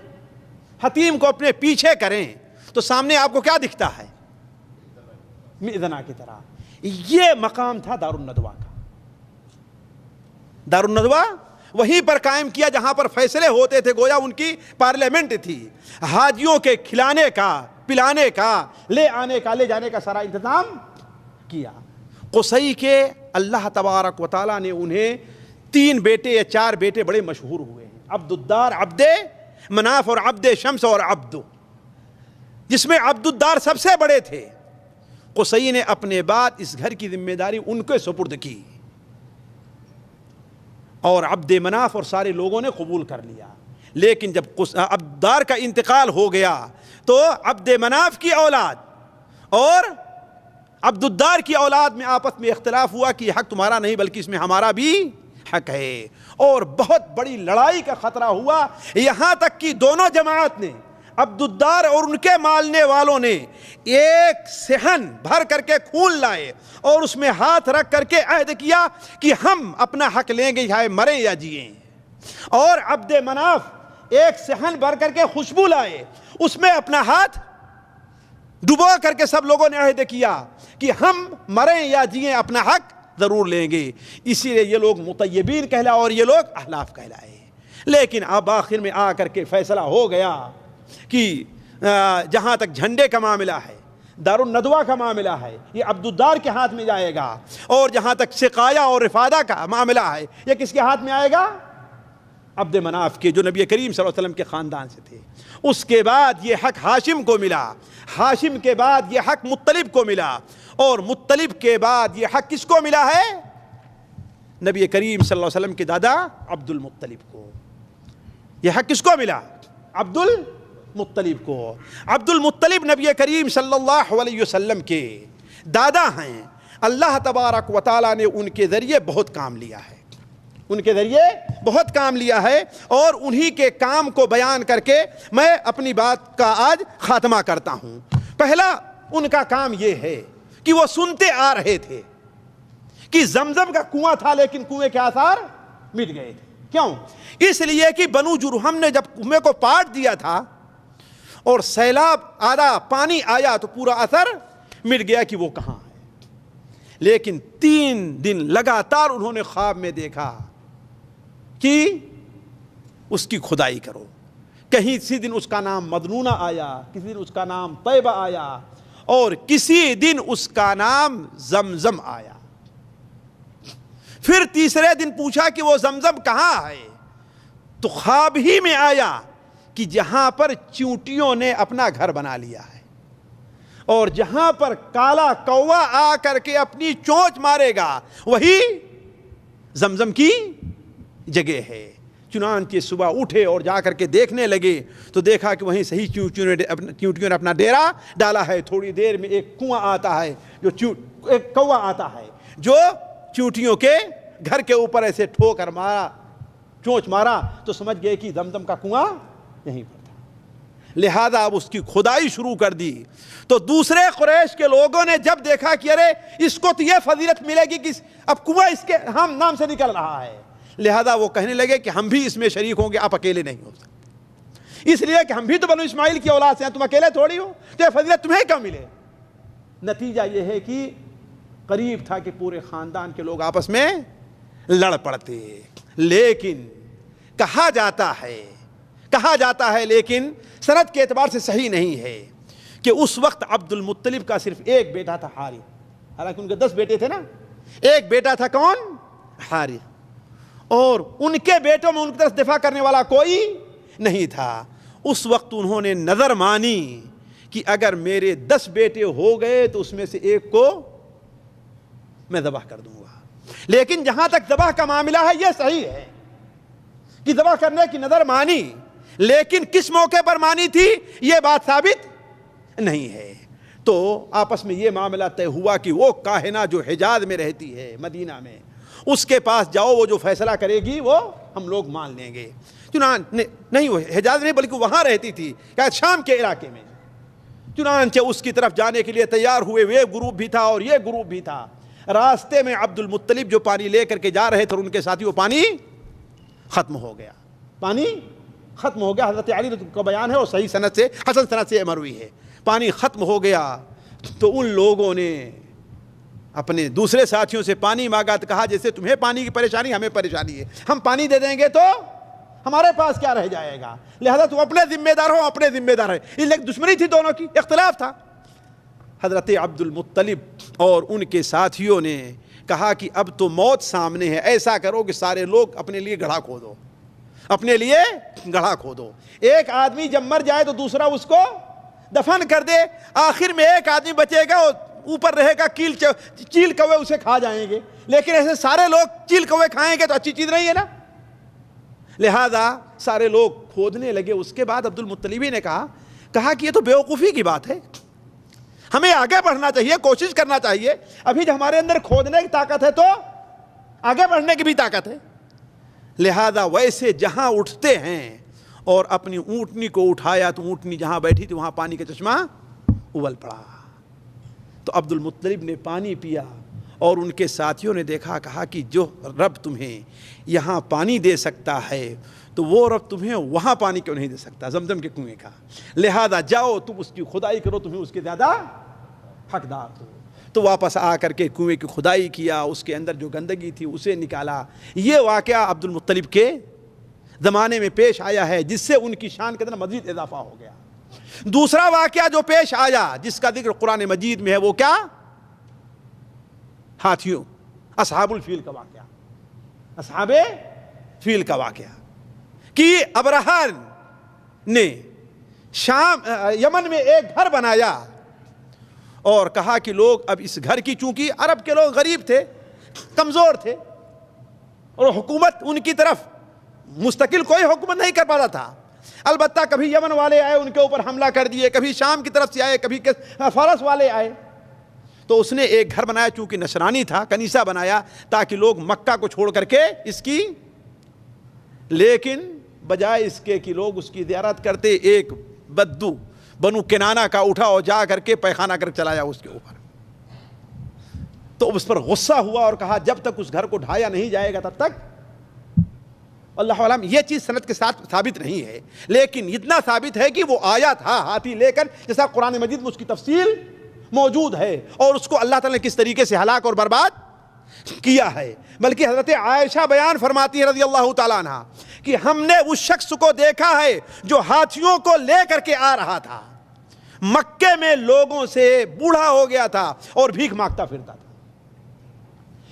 حتیم کو اپنے پیچھے کریں تو سامنے آپ کو کیا دکھتا ہے؟ میدنا کی طرح. یہ مقام تھا دار الندوہ کا. دار الندوہ وہیں پر قائم کیا جہاں پر فیصلے ہوتے تھے, گویا ان کی پارلیمنٹ تھی. حاجیوں کے کھلانے کا, پلانے کا, لے آنے کا, لے جانے کا سارا انتظام کیا. قصی کے اللہ تبارک و تعالیٰ نے انہیں 3 بیٹے یا 4 بیٹے بڑے مشہور ہوئے ہیں, عبد الدار, عبد مناف اور عبد شمس اور عبد, جس میں عبد الدار سب سے بڑے تھے. قصی نے اپنے بعد اس گھر کی ذمہ داری ان کے سپرد کی اور عبد مناف اور سارے لوگوں نے قبول کر لیا. لیکن جب عبد الدار کا انتقال ہو گیا تو عبد مناف کی اولاد اور عبد الدار کی اولاد میں آپس میں اختلاف ہوا کہ یہ حق تمہارا نہیں بلکہ اس میں ہمارا بھی حق ہے, اور بہت بڑی لڑائی کا خطرہ ہوا. یہاں تک کہ دونوں جماعت نے, عبد الدار اور ان کے مالنے والوں نے, ایک صحن بھر کر کے خون لائے اور اس میں ہاتھ رکھ کر کے عہد کیا کہ ہم اپنا حق لیں گے چاہے مریں یا جئیں. اور عبد مناف ایک صحن بھر کر کے خوشبو لائے, اس میں اپنا ہاتھ ڈبو کر کے سب لوگوں نے عہد کیا کہ ہم مریں یا جئیں اپنا حق ضرور لیں گے. اسی لیے یہ لوگ مطیبین کہلائے اور یہ لوگ احلاف کہلائے. لیکن اب آخر میں آ کر کے فیصلہ ہو گیا کہ جہاں تک جھنڈے کا معاملہ ہے, دار الندوہ کا معاملہ ہے, یہ عبد الدار کے ہاتھ میں جائے گا, اور جہاں تک سقایا اور رفادہ کا معاملہ ہے یہ کس کے ہاتھ میں آئے گا؟ عبد مناف کے, جو نبی کریم صلی اللہ علیہ وسلم کے خاندان سے تھے. اس کے بعد یہ حق ہاشم کو ملا, ہاشم کے بعد یہ حق مطلب کو ملا, اور مطلب کے بعد یہ حق کس کو ملا ہے؟ نبی کریم صلی اللہ علیہ وسلم کے دادا عبد المطلب کو. یہ حق کس کو ملا؟ عبد المطلب کو. عبد المطلب نبی کریم صلی اللہ علیہ وسلم کے دادا ہیں. اللہ تبارک و تعالیٰ نے ان کے ذریعے بہت کام لیا ہے, ان کے ذریعے بہت کام لیا ہے, اور انہی کے کام کو بیان کر کے میں اپنی بات کا آج خاتمہ کرتا ہوں. پہلا ان کا کام یہ ہے کہ وہ سنتے آ رہے تھے کہ زمزم کا کنواں تھا لیکن کنویں کے آثار مٹ گئے تھے. کیوں؟ اس لیے کہ بنو جرہم نے جب کنویں کو پاٹ دیا تھا اور سیلاب آدھا پانی آیا تو پورا اثر مٹ گیا کہ وہ کہاں ہے. لیکن 3 دن لگاتار انہوں نے خواب میں دیکھا کہ اس کی کھدائی کرو. کہیں کسی دن اس کا نام مدنونہ آیا, کسی دن اس کا نام طیبہ آیا, اور کسی دن اس کا نام زمزم آیا. پھر تیسرے دن پوچھا کہ وہ زمزم کہاں ہے؟ تو خواب ہی میں آیا کہ جہاں پر چیونٹیوں نے اپنا گھر بنا لیا ہے اور جہاں پر کالا کوا آ کر کے اپنی چونچ مارے گا وہی زمزم کی جگہ ہے۔ چنانچہ صبح اٹھے اور جا کر کے دیکھنے لگے تو دیکھا کہ وہیں صحیح چیونٹیوں نے اپنا ڈیرا ڈالا ہے۔ تھوڑی دیر میں ایک کنواں آتا ہے ایک کوا آتا ہے جو چیونٹیوں کے گھر کے اوپر ایسے ٹھوکر مارا، چونچ مارا تو سمجھ گئے کہ زمزم کا کنواں یہیں پر تھا، لہذا اب اس کی کھدائی شروع کر دی۔ تو دوسرے قریش کے لوگوں نے جب دیکھا کہ ارے اس کو تو یہ فضیلت ملے گی کہ اب کنواں اس کے ہم نام سے نکل رہا ہے، لہذا وہ کہنے لگے کہ ہم بھی اس میں شریک ہوں گے، آپ اکیلے نہیں ہو سکتے، اس لیے کہ ہم بھی تو بنو اسماعیل کی اولاد سے ہیں، تم اکیلے تھوڑی ہو، تو یہ فضیلت تمہیں کیوں ملے؟ نتیجہ یہ ہے کہ قریب تھا کہ پورے خاندان کے لوگ آپس میں لڑ پڑتے، لیکن کہا جاتا ہے لیکن سند کے اعتبار سے صحیح نہیں ہے کہ اس وقت عبد المطلب کا صرف ایک بیٹا تھا حارث، حالانکہ ان کے 10 بیٹے تھے نا، ایک بیٹا تھا کون؟ حارث، اور ان کے بیٹوں میں ان کی طرف دفاع کرنے والا کوئی نہیں تھا۔ اس وقت انہوں نے نظر مانی کہ اگر میرے 10 بیٹے ہو گئے تو اس میں سے ایک کو میں ذبح کر دوں گا، لیکن جہاں تک ذبح کا معاملہ ہے یہ صحیح ہے کہ ذبح کرنے کی نظر مانی، لیکن کس موقع پر مانی تھی یہ بات ثابت نہیں ہے۔ تو آپس میں یہ معاملہ طے ہوا کہ وہ کاہنہ جو حجاز میں رہتی ہے مدینہ میں، اس کے پاس جاؤ، وہ جو فیصلہ کرے گی وہ ہم لوگ مان لیں گے۔ نہیں، وہ حجاز نہیں بلکہ وہاں رہتی تھی، کیا شام کے علاقے میں۔ چنانچہ اس کی طرف جانے کے لیے تیار ہوئے، وہ گروپ بھی تھا اور یہ گروپ بھی تھا۔ راستے میں عبد المطلب جو پانی لے کر کے جا رہے تھے اور ان کے ساتھی، وہ پانی ختم ہو گیا، حضرت علی کا بیان ہے اور صحیح سند سے، حسن سند سے مروی ہے، پانی ختم ہو گیا۔ تو ان لوگوں نے اپنے دوسرے ساتھیوں سے پانی مانگا تو کہا جیسے تمہیں پانی کی پریشانی ہمیں پریشانی ہے، ہم پانی دے دیں گے تو ہمارے پاس کیا رہ جائے گا، لہذا تم اپنے ذمہ دار ہو، اپنے ذمہ دار ہے۔ اس لیے دشمنی تھی دونوں کی، اختلاف تھا۔ حضرت عبد المطلب اور ان کے ساتھیوں نے کہا کہ اب تو موت سامنے ہے، ایسا کرو کہ سارے لوگ اپنے لیے گڑھا کھودو، ایک آدمی جب مر جائے تو دوسرا اس کو دفن کر دے، آخر میں ایک آدمی بچے گا، اوپر رہے گا چیل کوے اسے کھا جائیں گے، لیکن ایسے سارے لوگ چیل کوے کھائیں گے تو اچھی چیز نہیں ہے نا، لہذا سارے لوگ کھودنے لگے۔ اس کے بعد عبد المطلبی نے کہا کہ یہ تو بیوقوفی کی بات ہے، ہمیں آگے بڑھنا چاہیے، کوشش کرنا چاہیے، ابھی جو ہمارے اندر کھودنے کی طاقت ہے تو آگے بڑھنے کی بھی طاقت ہے، لہذا ویسے جہاں اٹھتے ہیں اور اپنی اونٹنی کو اٹھایا تو اونٹنی جہاں بیٹھی تھی وہاں پانی کا چشمہ ابل پڑا، تو عبد المطلب نے پانی پیا اور ان کے ساتھیوں نے کہا کہ جو رب تمہیں یہاں پانی دے سکتا ہے تو وہ رب تمہیں وہاں پانی کیوں نہیں دے سکتا، زمزم کے کنویں کا، لہذا جاؤ تم اس کی کھدائی کرو، تمہیں اس کے زیادہ حقدار ہو۔ تو واپس آ کر کے کنویں کی کھدائی کیا، اس کے اندر جو گندگی تھی اسے نکالا۔ یہ واقعہ عبد المطلب کے زمانے میں پیش آیا ہے، جس سے ان کی شان کے اندر مزید اضافہ ہو گیا۔ دوسرا واقعہ جو پیش آیا جس کا ذکر قرآن مجید میں ہے وہ کیا؟ ہاتھیوں، اصحاب الفیل کا واقعہ، اصحاب فیل کا واقعہ کہ ابرہہ نے یمن میں ایک گھر بنایا اور کہا کہ لوگ اب اس گھر کی، چونکہ عرب کے لوگ غریب تھے، کمزور تھے اور حکومت ان کی طرف مستقل کوئی حکومت نہیں کر پاتا تھا، البتہ کبھی یمن والے آئے ان کے اوپر حملہ کر دیے، کبھی شام کی طرف سے آئے، کبھی فارس والے آئے، تو اس نے ایک گھر بنایا، چونکہ نصرانی تھا، کنیسہ بنایا تاکہ لوگ مکہ کو چھوڑ کر کے اس کی، لیکن بجائے اس کے کہ لوگ اس کی زیارت کرتے، ایک بدو بنو کنانہ کا اٹھا اور جا کر کے پیخانہ کر چلایا اس کے اوپر، تو اس پر غصہ ہوا اور کہا جب تک اس گھر کو ڈھایا نہیں جائے گا تب تک۔ اللہ علم یہ چیز سند کے ساتھ ثابت نہیں ہے، لیکن اتنا ثابت ہے کہ وہ آیا تھا ہاتھی لے کر، جیسا قرآن مجید میں اس کی تفصیل موجود ہے، اور اس کو اللہ تعالیٰ نے کس طریقے سے ہلاک اور برباد کیا ہے۔ بلکہ حضرت عائشہ بیان فرماتی ہے رضی اللہ تعالیٰ عنہ کہ ہم نے اس شخص کو دیکھا ہے جو ہاتھیوں کو لے کر کے آ رہا تھا، مکے میں لوگوں سے بوڑھا ہو گیا تھا اور بھیک مانگتا پھرتا تھا۔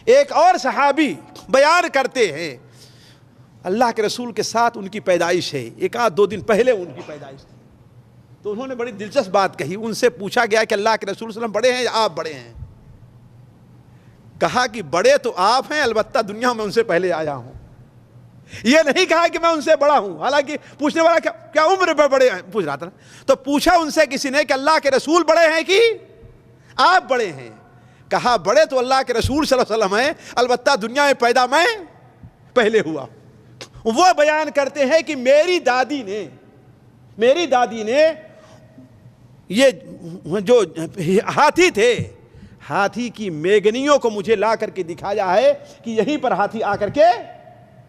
ایک اور صحابی بیان کرتے ہیں۔ اللہ کے رسول کے ساتھ ان کی پیدائش ہے، ایک آدھ دو دن پہلے ان کی پیدائش تھی، تو انہوں نے بڑی دلچسپ بات کہی۔ ان سے پوچھا گیا کہ اللہ کے رسول صلی اللہ علیہ وسلم بڑے ہیں یا آپ بڑے ہیں؟ کہا کہ بڑے تو آپ ہیں، البتہ دنیا میں ان سے پہلے آیا ہوں۔ یہ نہیں کہا کہ میں ان سے بڑا ہوں، حالانکہ پوچھنے والا کیا عمر میں بڑے ہیں پوچھ رہا تھا نا، تو پوچھا ان سے کسی نے کہ اللہ کے رسول بڑے ہیں کہ آپ بڑے ہیں؟ کہا بڑے تو اللہ کے رسول صلی اللہ علیہ وسلم ہیں، البتہ دنیا میں پیدا میں پہلے ہوا۔ وہ بیان کرتے ہیں کہ میری دادی نے یہ جو ہاتھی تھے، ہاتھی کی میگنیوں کو مجھے لا کر کے دکھایا ہے کہ یہیں پر ہاتھی آ کر کے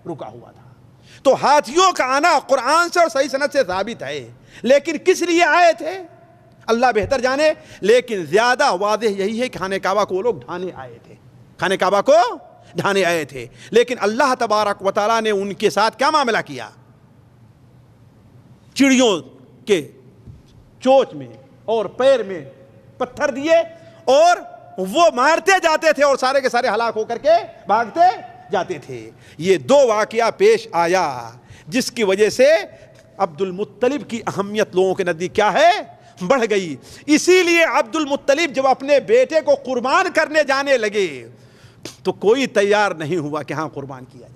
رکا ہوا تھا۔ تو ہاتھیوں کا آنا قرآن سے اور صحیح سند سے ثابت ہے، لیکن کس لیے آئے تھے اللہ بہتر جانے، لیکن زیادہ واضح یہی ہے کہ خانہ کعبہ کو وہ لوگ ڈھانے آئے تھے، خانہ کعبہ کو ڈھانے آئے تھے۔ لیکن اللہ تبارک و تعالیٰ نے ان کے ساتھ کیا معاملہ کیا؟ چڑیوں کے چونچ میں اور پیر میں پتھر دیے اور وہ مارتے جاتے تھے اور سارے کے سارے ہلاک ہو کر کے بھاگتے جاتے تھے۔ یہ دو واقعہ پیش آیا جس کی وجہ سے عبد المطلب کی اہمیت لوگوں کے نزدیک کیا ہے؟ بڑھ گئی۔ اسی لیے عبد المطلب جب اپنے بیٹے کو قربان کرنے جانے لگے تو کوئی تیار نہیں ہوا کہ ہاں قربان کیا جائے،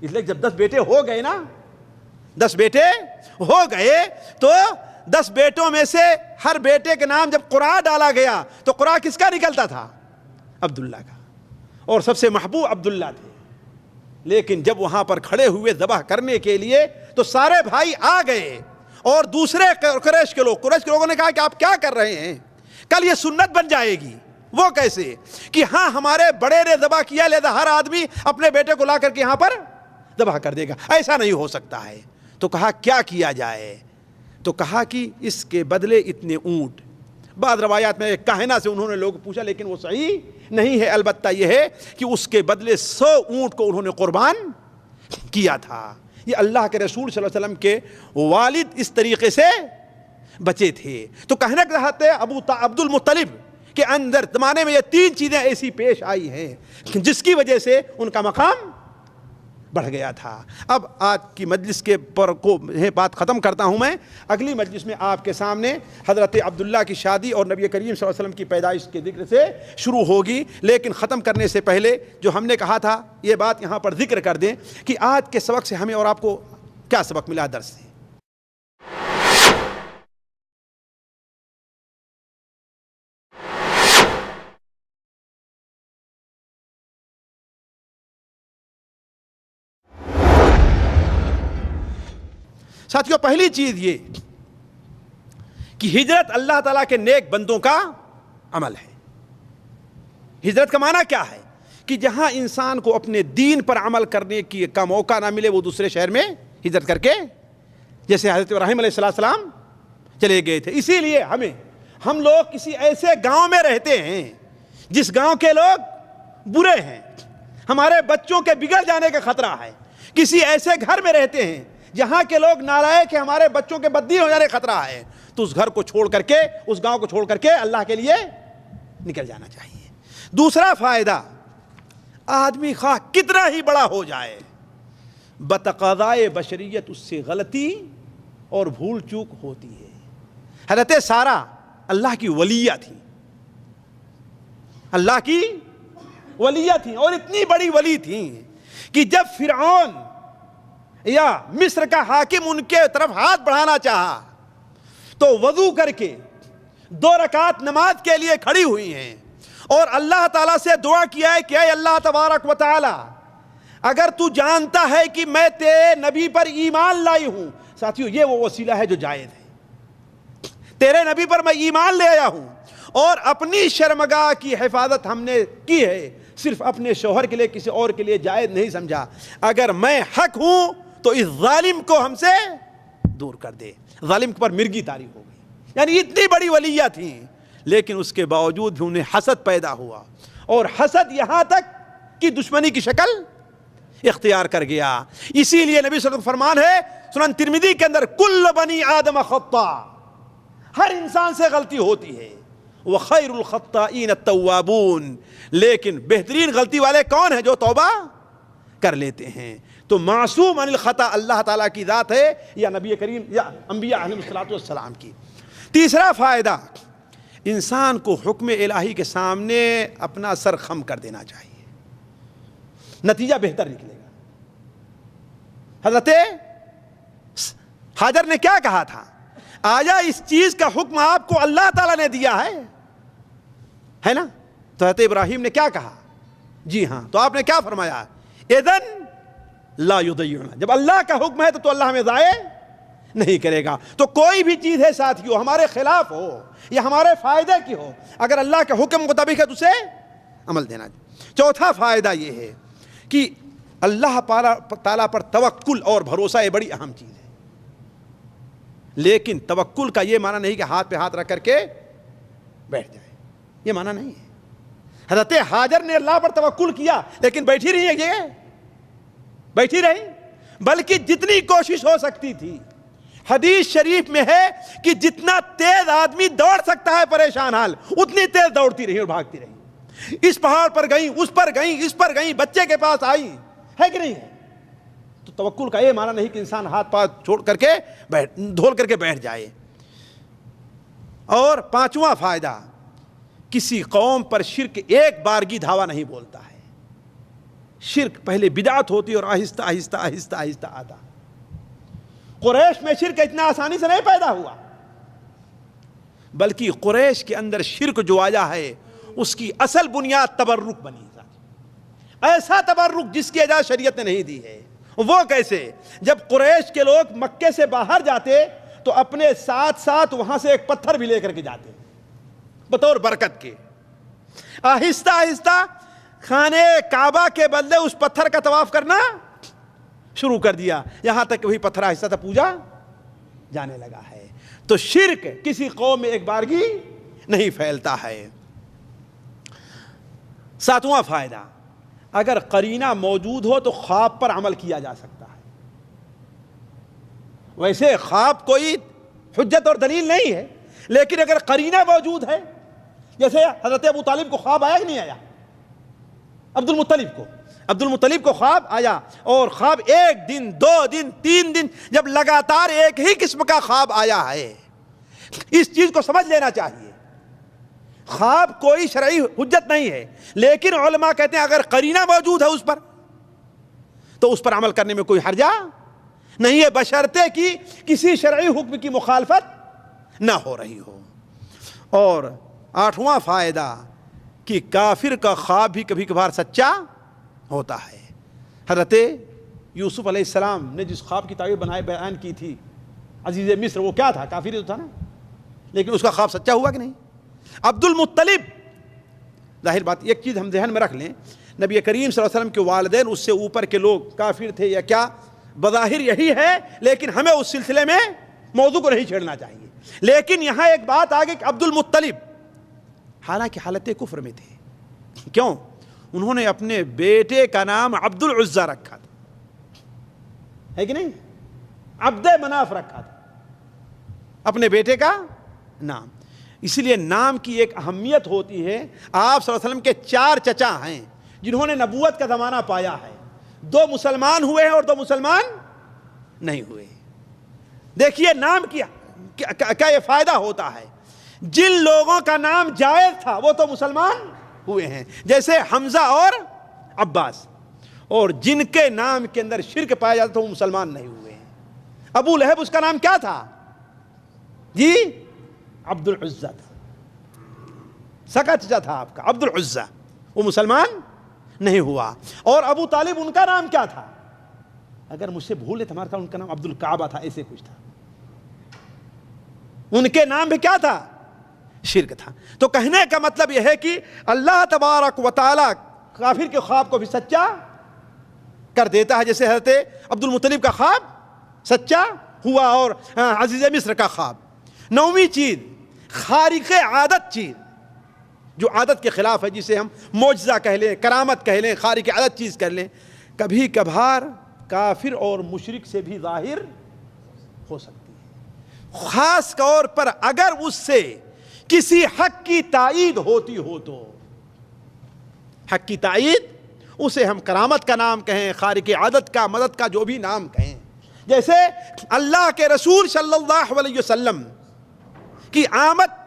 اس لیے جب 10 بیٹے ہو گئے نا، 10 بیٹے ہو گئے تو 10 بیٹوں میں سے ہر بیٹے کے نام جب قرآ ڈالا گیا تو قرآ کس کا نکلتا تھا؟ عبداللہ کا، اور سب سے محبوب عبداللہ تھے۔ لیکن جب وہاں پر کھڑے ہوئے ذبح کرنے کے لیے تو سارے بھائی آ گئے اور دوسرے قریش کے لوگوں نے کہا کہ آپ کیا کر رہے ہیں؟ کل یہ سنت بن جائے گی۔ وہ کیسے؟ کہ ہاں ہمارے بڑے نے ذبح کیا لہذا ہر آدمی اپنے بیٹے کو لا کر کے یہاں پر ذبح کر دے گا، ایسا نہیں ہو سکتا ہے۔ تو کہا کیا کیا جائے؟ تو کہا کہ اس کے بدلے اتنے اونٹ، بعض روایات میں کاہنہ سے انہوں نے لوگ پوچھا لیکن وہ صحیح نہیں ہے، البتہ یہ ہے کہ اس کے بدلے 100 اونٹ کو انہوں نے قربان کیا تھا۔ یہ اللہ کے رسول صلی اللہ علیہ وسلم کے والد اس طریقے سے بچے تھے۔ تو کہنے کے رہتے عبد المطلب کے اندر زمانے میں یہ 3 چیزیں ایسی پیش آئی ہیں جس کی وجہ سے ان کا مقام بڑھ گیا تھا۔ اب آج کی مجلس کے پر کو بات ختم کرتا ہوں میں۔ اگلی مجلس میں آپ کے سامنے حضرت عبداللہ کی شادی اور نبی کریم صلی اللہ علیہ وسلم کی پیدائش کے ذکر سے شروع ہوگی، لیکن ختم کرنے سے پہلے جو ہم نے کہا تھا یہ بات یہاں پر ذکر کر دیں کہ آج کے سبق سے ہمیں اور آپ کو کیا سبق ملا درس سے۔ ساتھیوں پہلی چیز یہ کہ ہجرت اللہ تعالیٰ کے نیک بندوں کا عمل ہے۔ ہجرت کا معنی کیا ہے؟ کہ جہاں انسان کو اپنے دین پر عمل کرنے کا موقع نہ ملے وہ دوسرے شہر میں ہجرت کر کے، جیسے حضرت ابراہیم علیہ السلام چلے گئے تھے۔ اسی لیے ہم لوگ کسی ایسے گاؤں میں رہتے ہیں جس گاؤں کے لوگ برے ہیں، ہمارے بچوں کے بگڑ جانے کا خطرہ ہے۔ کسی ایسے گھر میں رہتے ہیں جہاں کے لوگ نالائق ہیں، ہمارے بچوں کے بددین ہو جانے کا خطرہ ہے، تو اس گھر کو چھوڑ کر کے، اس گاؤں کو چھوڑ کر کے اللہ کے لیے نکل جانا چاہیے۔ دوسرا فائدہ، آدمی خواہ کتنا ہی بڑا ہو جائے، بتقاضائے بشریت اس سے غلطی اور بھول چوک ہوتی ہے۔ حضرت سارہ اللہ کی ولیہ تھی، اللہ کی ولیہ تھی، اور اتنی بڑی ولی تھی کہ جب فرعون یا مصر کا حاکم ان کے طرف ہاتھ بڑھانا چاہا تو وضو کر کے 2 رکعت نماز کے لیے کھڑی ہوئی ہیں اور اللہ تعالیٰ سے دعا کیا ہے کہ اے اللہ تبارک و تعالی، اگر تو جانتا ہے کہ میں تیرے نبی پر ایمان لائی ہوں، ساتھیو یہ وہ وسیلہ ہے جو جائز ہے، تیرے نبی پر میں ایمان لے آیا ہوں اور اپنی شرمگاہ کی حفاظت ہم نے کی ہے، صرف اپنے شوہر کے لیے، کسی اور کے لیے جائز نہیں سمجھا، اگر میں حق ہوں تو اس ظالم کو ہم سے دور کر دے۔ ظالم پر مرگی طاری ہو گئی، یعنی اتنی بڑی ولیہ تھیں، لیکن اس کے باوجود بھی انہیں حسد پیدا ہوا، اور حسد یہاں تک کہ دشمنی کی شکل اختیار کر گیا۔ اسی لیے نبی صلی اللہ علیہ وسلم فرمان ہے سنن ترمذی کے اندر، کل بنی آدم خطا، ہر انسان سے غلطی ہوتی ہے، وخیر الخطائین التوابون، لیکن بہترین غلطی والے کون ہیں؟ جو توبہ کر لیتے ہیں. تو معصوم عن الخطا اللہ تعالیٰ کی ذات ہے یا نبی کریم یا انبیاء علیہ السلام کی. تیسرا فائدہ، انسان کو حکم الہی کے سامنے اپنا سر خم کر دینا چاہیے، نتیجہ بہتر نکلے گا. حضرت حاجر نے کیا کہا تھا؟ آیا اس چیز کا حکم آپ کو اللہ تعالیٰ نے دیا ہے نا؟ تو حضرت ابراہیم نے کیا کہا؟ جی ہاں. تو آپ نے کیا فرمایا؟ اذن لا یضیعنا، جب اللہ کا حکم ہے تو اللہ ہمیں ضائع نہیں کرے گا. تو کوئی بھی چیز ہے ساتھیو، ہمارے خلاف ہو یا ہمارے فائدے کی ہو، اگر اللہ کے حکم مطابق ہے تو اسے عمل دینا. چوتھا فائدہ یہ ہے کہ اللہ تعالیٰ پر توکل اور بھروسہ یہ بڑی اہم چیز ہے. لیکن توکل کا یہ معنی نہیں کہ ہاتھ پہ ہاتھ رکھ کر کے بیٹھ جائے، یہ معنی نہیں ہے. حضرت ہاجر نے اللہ پر توکل کیا لیکن بیٹھی رہی ایک جگہ، بیٹھی رہی، بلکہ جتنی کوشش ہو سکتی تھی. حدیث شریف میں ہے کہ جتنا تیز آدمی دوڑ سکتا ہے پریشان حال، اتنی تیز دوڑتی رہی اور بھاگتی رہی. اس پہاڑ پر گئی، اس پر گئی، اس پر گئی، بچے کے پاس آئی، ہے کہ نہیں ہے؟ تو توکل کا یہ معنی نہیں کہ انسان ہاتھ پاؤں چھوڑ کر کے دھول کر کے بیٹھ جائے. اور پانچواں فائدہ، کسی قوم پر شرک ایک بارگی دھاوا نہیں بولتا ہے. شرک پہلے بدعت ہوتی اور آہستہ آہستہ آہستہ آہستہ آتا. قریش میں شرک اتنا آسانی سے نہیں پیدا ہوا، بلکہ قریش کے اندر شرک جو آیا ہے اس کی اصل بنیاد تبرک بنی. ایسا تبرک جس کی اجازت شریعت نے نہیں دی ہے. وہ کیسے؟ جب قریش کے لوگ مکے سے باہر جاتے تو اپنے ساتھ ساتھ وہاں سے ایک پتھر بھی لے کر کے جاتے بطور برکت کے. آہستہ آہستہ خانے کعبہ کے بدلے اس پتھر کا طواف کرنا شروع کر دیا، یہاں تک کہ وہی پتھر آہستہ آہستہ پوجا جانے لگا ہے. تو شرک کسی قوم میں ایک بارگی نہیں پھیلتا ہے. ساتواں فائدہ، اگر قرینہ موجود ہو تو خواب پر عمل کیا جا سکتا ہے. ویسے خواب کوئی حجت اور دلیل نہیں ہے، لیکن اگر قرینہ موجود ہے، جیسے حضرت ابو طالب کو خواب آیا کہ نہیں آیا؟ عبد المطلب کو خواب آیا، اور خواب ایک دن، 2 دن، 3 دن، جب لگاتار ایک ہی قسم کا خواب آیا ہے، اس چیز کو سمجھ لینا چاہیے. خواب کوئی شرعی حجت نہیں ہے، لیکن علماء کہتے ہیں اگر قرینہ موجود ہے اس پر تو اس پر عمل کرنے میں کوئی حرجہ نہیں ہے، بشرطے کہ کسی شرعی حکم کی مخالفت نہ ہو رہی ہو. اور 8واں فائدہ کہ کافر کا خواب بھی کبھی کبھار سچا ہوتا ہے. حضرت یوسف علیہ السلام نے جس خواب کی تعبیر بیان کی تھی، عزیز مصر، وہ کیا تھا؟ کافر تو تھا نا، لیکن اس کا خواب سچا ہوا کہ نہیں؟ عبد المطلب، ظاہر بات ایک چیز ہم ذہن میں رکھ لیں، نبی کریم صلی اللہ علیہ وسلم کے والدین اس سے اوپر کے لوگ کافر تھے یا کیا، بظاہر یہی ہے، لیکن ہمیں اس سلسلے میں موضوع کو نہیں چھیڑنا چاہیے. لیکن یہاں ایک بات آگے کہ عبد المطلب حالانکہ حالت کفر میں تھے. کیوں؟ انہوں نے اپنے بیٹے کا نام عبد العزہ رکھا تھا، ہے کہ نہیں؟ عبد مناف رکھا تھا اپنے بیٹے کا نام. اسی لیے نام کی ایک اہمیت ہوتی ہے. آپ صلی اللہ علیہ وسلم کے 4 چچا ہیں جنہوں نے نبوت کا زمانہ پایا ہے. 2 مسلمان ہوئے ہیں اور 2 مسلمان نہیں ہوئے. دیکھیے نام کیا یہ فائدہ ہوتا ہے. جن لوگوں کا نام جائز تھا وہ تو مسلمان ہوئے ہیں، جیسے حمزہ اور عباس، اور جن کے نام کے اندر شرک پایا جاتا تھا وہ مسلمان نہیں ہوئے ہیں. ابو لہب اس کا نام کیا تھا؟ جی عبد العزہ تھا، سکا چچا تھا آپ کا عبد العزہ، وہ مسلمان نہیں ہوا. اور ابو طالب ان کا نام کیا تھا؟ اگر مجھ سے بھول ہے تمہارا تھا، ان کا نام عبد الکعبہ تھا، ایسے کچھ تھا. ان کے نام بھی کیا تھا؟ شرک تھا. تو کہنے کا مطلب یہ ہے کہ اللہ تبارک و تعالی کافر کے خواب کو بھی سچا کر دیتا ہے، جیسے حضرت عبد المطلب کا خواب سچا ہوا اور عزیز مصر کا خواب. 9ویں چیز، خارق عادت چیز جو عادت کے خلاف ہے، جسے ہم معجزہ کہہ لیں، کرامت کہہ لیں، خارق عادت چیز کہہ لیں، کبھی کبھار کافر اور مشرک سے بھی ظاہر ہو سکتی ہے. خاص طور پر اگر اس سے کسی حق کی تائید ہوتی ہو تو، حق کی تائید اسے ہم کرامت کا نام کہیں، خارق عادت کا، مدد کا، جو بھی نام کہیں. جیسے اللہ کے رسول صلی اللہ علیہ وسلم کی آمد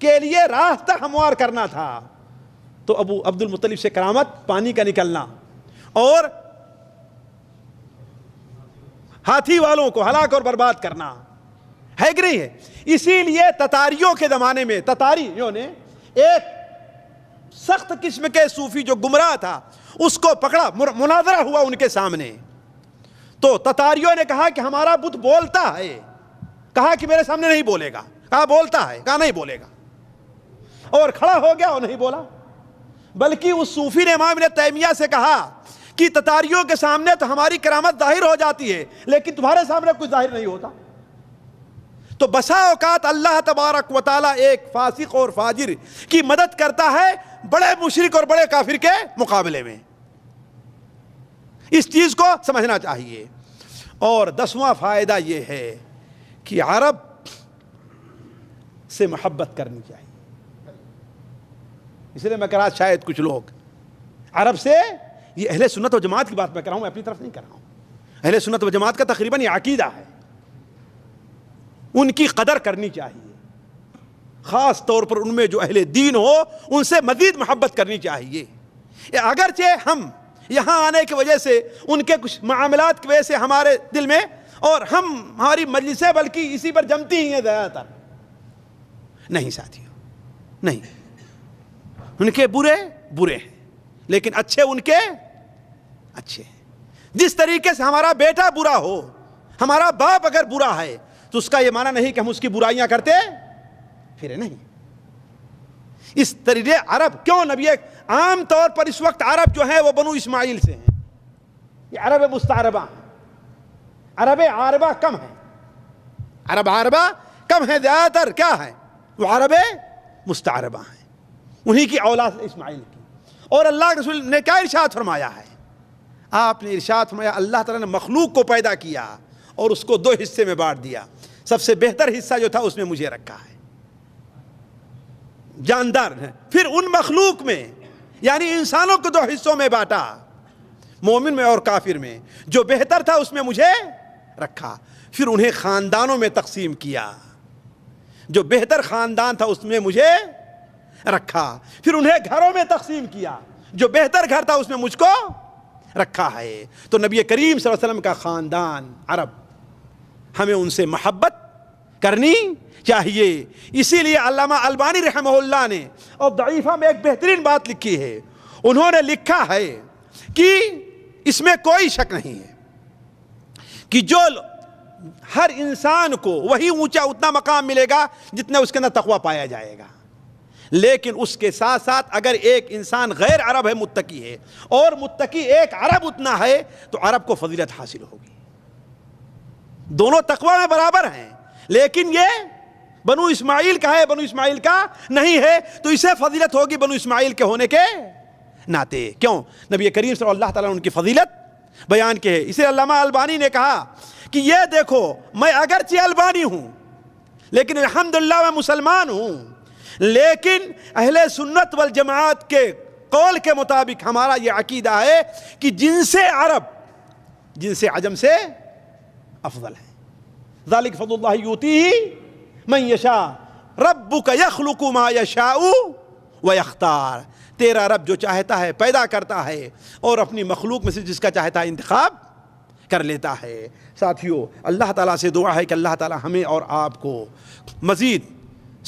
کے لیے راستہ ہموار کرنا تھا تو ابو عبد المطلب سے کرامت پانی کا نکلنا اور ہاتھی والوں کو ہلاک اور برباد کرنا ہے کہ نہیں ہے. اسی لیے تتاریوں کے زمانے میں تتاریوں نے ایک سخت قسم کے صوفی جو گمراہ تھا اس کو پکڑا، مناظرہ ہوا ان کے سامنے. تو تتاریوں نے کہا کہ ہمارا بت بولتا ہے. کہا کہ میرے سامنے نہیں بولے گا. کہا بولتا ہے. کہا نہیں بولے گا. اور کھڑا ہو گیا اور نہیں بولا. بلکہ اس صوفی نے امام ابن تیمیہ سے کہا کہ تتاریوں کے سامنے تو ہماری کرامت ظاہر ہو جاتی ہے لیکن تمہارے سامنے کچھ ظاہر نہیں ہوتا. تو بسا اوقات اللہ تبارک و تعالیٰ ایک فاسق اور فاجر کی مدد کرتا ہے بڑے مشرک اور بڑے کافر کے مقابلے میں. اس چیز کو سمجھنا چاہیے. اور 10واں فائدہ یہ ہے کہ عرب سے محبت کرنی چاہیے. اس لیے میں کہا شاید کچھ لوگ عرب سے، یہ اہل سنت و جماعت کی بات میں کر رہا ہوں، میں اپنی طرف نہیں کر رہا ہوں. اہل سنت و جماعت کا تقریباً یہ عقیدہ ہے. ان کی قدر کرنی چاہیے، خاص طور پر ان میں جو اہل دین ہو ان سے مزید محبت کرنی چاہیے. اگرچہ ہم یہاں آنے کی وجہ سے ان کے کچھ معاملات کی وجہ سے ہمارے دل میں اور ہماری مجلسیں بلکہ اسی پر جمتی ہی ہیں زیادہ تر. نہیں ساتھیوں، نہیں. ان کے برے برے ہیں لیکن اچھے ان کے اچھے ہیں. جس طریقے سے ہمارا بیٹا برا ہو، ہمارا باپ اگر برا ہے تو اس کا یہ معنی نہیں کہ ہم اس کی برائیاں کرتے پھرے نہیں. اس طریقے عرب کیوں نبی عام طور پر اس وقت عرب جو ہیں وہ بنو اسماعیل سے ہیں. یہ عرب مستعربہ ہیں. عرب عاربہ کم ہیں. عرب عاربہ کم ہیں، زیادہ تر کیا ہے وہ عرب مستعربہ ہیں. انہی کی اولاد اسماعیل کی. اور اللہ کے رسول نے کیا ارشاد فرمایا ہے؟ آپ نے ارشاد فرمایا اللہ تعالیٰ نے مخلوق کو پیدا کیا اور اس کو 2 حصے میں بانٹ دیا. سب سے بہتر حصہ جو تھا اس میں مجھے رکھا ہے. جاندار ہے. پھر ان مخلوق میں یعنی انسانوں کو 2 حصوں میں بانٹا، مومن میں اور کافر میں. جو بہتر تھا اس میں مجھے رکھا. پھر انہیں خاندانوں میں تقسیم کیا. جو بہتر خاندان تھا اس میں مجھے رکھا. پھر انہیں گھروں میں تقسیم کیا. جو بہتر گھر تھا اس میں مجھ کو رکھا ہے. تو نبی کریم صلی اللہ علیہ وسلم کا خاندان عرب، ہمیں ان سے محبت کرنی چاہیے. اسی لیے علامہ البانی رحمہ اللہ نے اور ضعیفہ میں ایک بہترین بات لکھی ہے. انہوں نے لکھا ہے کہ اس میں کوئی شک نہیں ہے کہ جو ہر انسان کو وہی اونچا اتنا مقام ملے گا جتنا اس کے اندر تقویٰ پایا جائے گا. لیکن اس کے ساتھ ساتھ اگر ایک انسان غیر عرب ہے، متقی ہے، اور متقی ایک عرب اتنا ہے تو عرب کو فضیلت حاصل ہوگی. دونوں تقویٰ میں برابر ہیں لیکن یہ بنو اسماعیل کا ہے، بنو اسماعیل کا نہیں ہے تو اسے فضیلت ہوگی بنو اسماعیل کے ہونے کے ناطے. کیوں؟ نبی کریم صلی اللہ تعالیٰ نے ان کی فضیلت بیان کی ہے. اسے علامہ البانی نے کہا کہ یہ دیکھو میں اگرچہ البانی ہوں لیکن الحمدللہ میں مسلمان ہوں، لیکن اہل سنت والجماعت کے قول کے مطابق ہمارا یہ عقیدہ ہے کہ جن سے عرب جن سے عجم سے افضل ہے. ذالک فضل اللہ یؤتیہ من یشاء ربک یخلق ما یشاء ویختار. تیرا رب جو چاہتا ہے پیدا کرتا ہے اور اپنی مخلوق میں سے جس کا چاہتا ہے انتخاب کر لیتا ہے. ساتھیو، اللہ تعالیٰ سے دعا ہے کہ اللہ تعالیٰ ہمیں اور آپ کو مزید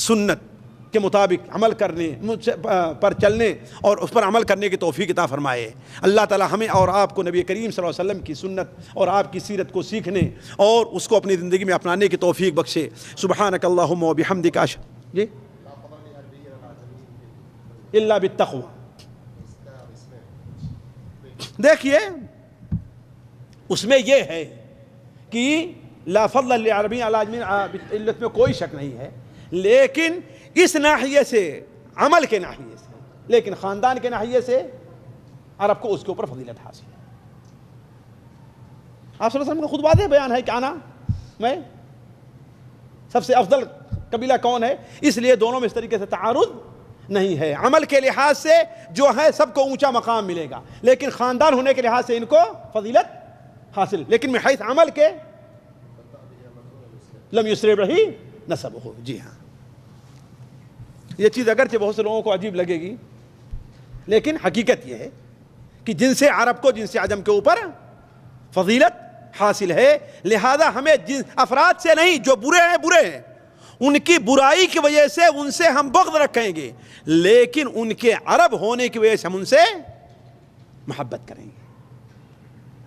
سنت کے مطابق عمل کرنے پر چلنے اور اس پر عمل کرنے کی توفیق عطا فرمائے. اللہ تعالیٰ ہمیں اور آپ کو نبی کریم صلی اللہ علیہ وسلم کی سنت اور آپ کی سیرت کو سیکھنے اور اس کو اپنی زندگی میں اپنانے کی توفیق بخشے. سبحانک اللہم و بحمدک جی الا بالتقوی. دیکھیے اس میں یہ ہے کہ لا فضل للعربی علی اجمین، علت میں کوئی شک نہیں ہے، لیکن اس ناحیے سے عمل کے ناحیے سے، لیکن خاندان کے ناحیے سے عرب کو اس کے اوپر فضیلت حاصل ہے. آپ صلی اللہ علیہ وسلم کا خود واضح بیان ہے کہ آنا میں سب سے افضل قبیلہ کون ہے، اس لیے دونوں میں اس طریقے سے تعارض نہیں ہے. عمل کے لحاظ سے جو ہے سب کو اونچا مقام ملے گا, لیکن خاندان ہونے کے لحاظ سے ان کو فضیلت حاصل, لیکن من حیث عمل کے لم یسرع رہی نسبہ. جی ہاں, یہ چیز اگرچہ بہت سے لوگوں کو عجیب لگے گی, لیکن حقیقت یہ ہے کہ جن سے عرب کو جن سے عجم کے اوپر فضیلت حاصل ہے, لہذا ہمیں جن افراد سے نہیں جو برے ہیں ان کی برائی کی وجہ سے ان سے ہم بغض رکھیں گے, لیکن ان کے عرب ہونے کی وجہ سے ہم ان سے محبت کریں گے.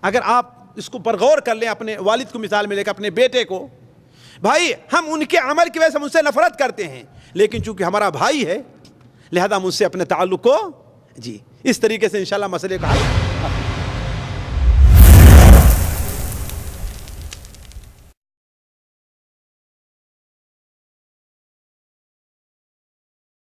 اگر آپ اس کو پر غور کر لیں, اپنے والد کو مثال میں لے کر اپنے بیٹے کو, بھائی ہم ان کے عمل کی وجہ سے ہم ان سے نفرت کرتے ہیں, لیکن چونکہ ہمارا بھائی ہے لہذا ہم ان سے اپنے تعلق کو, جی اس طریقے سے انشاءاللہ مسئلے کا حل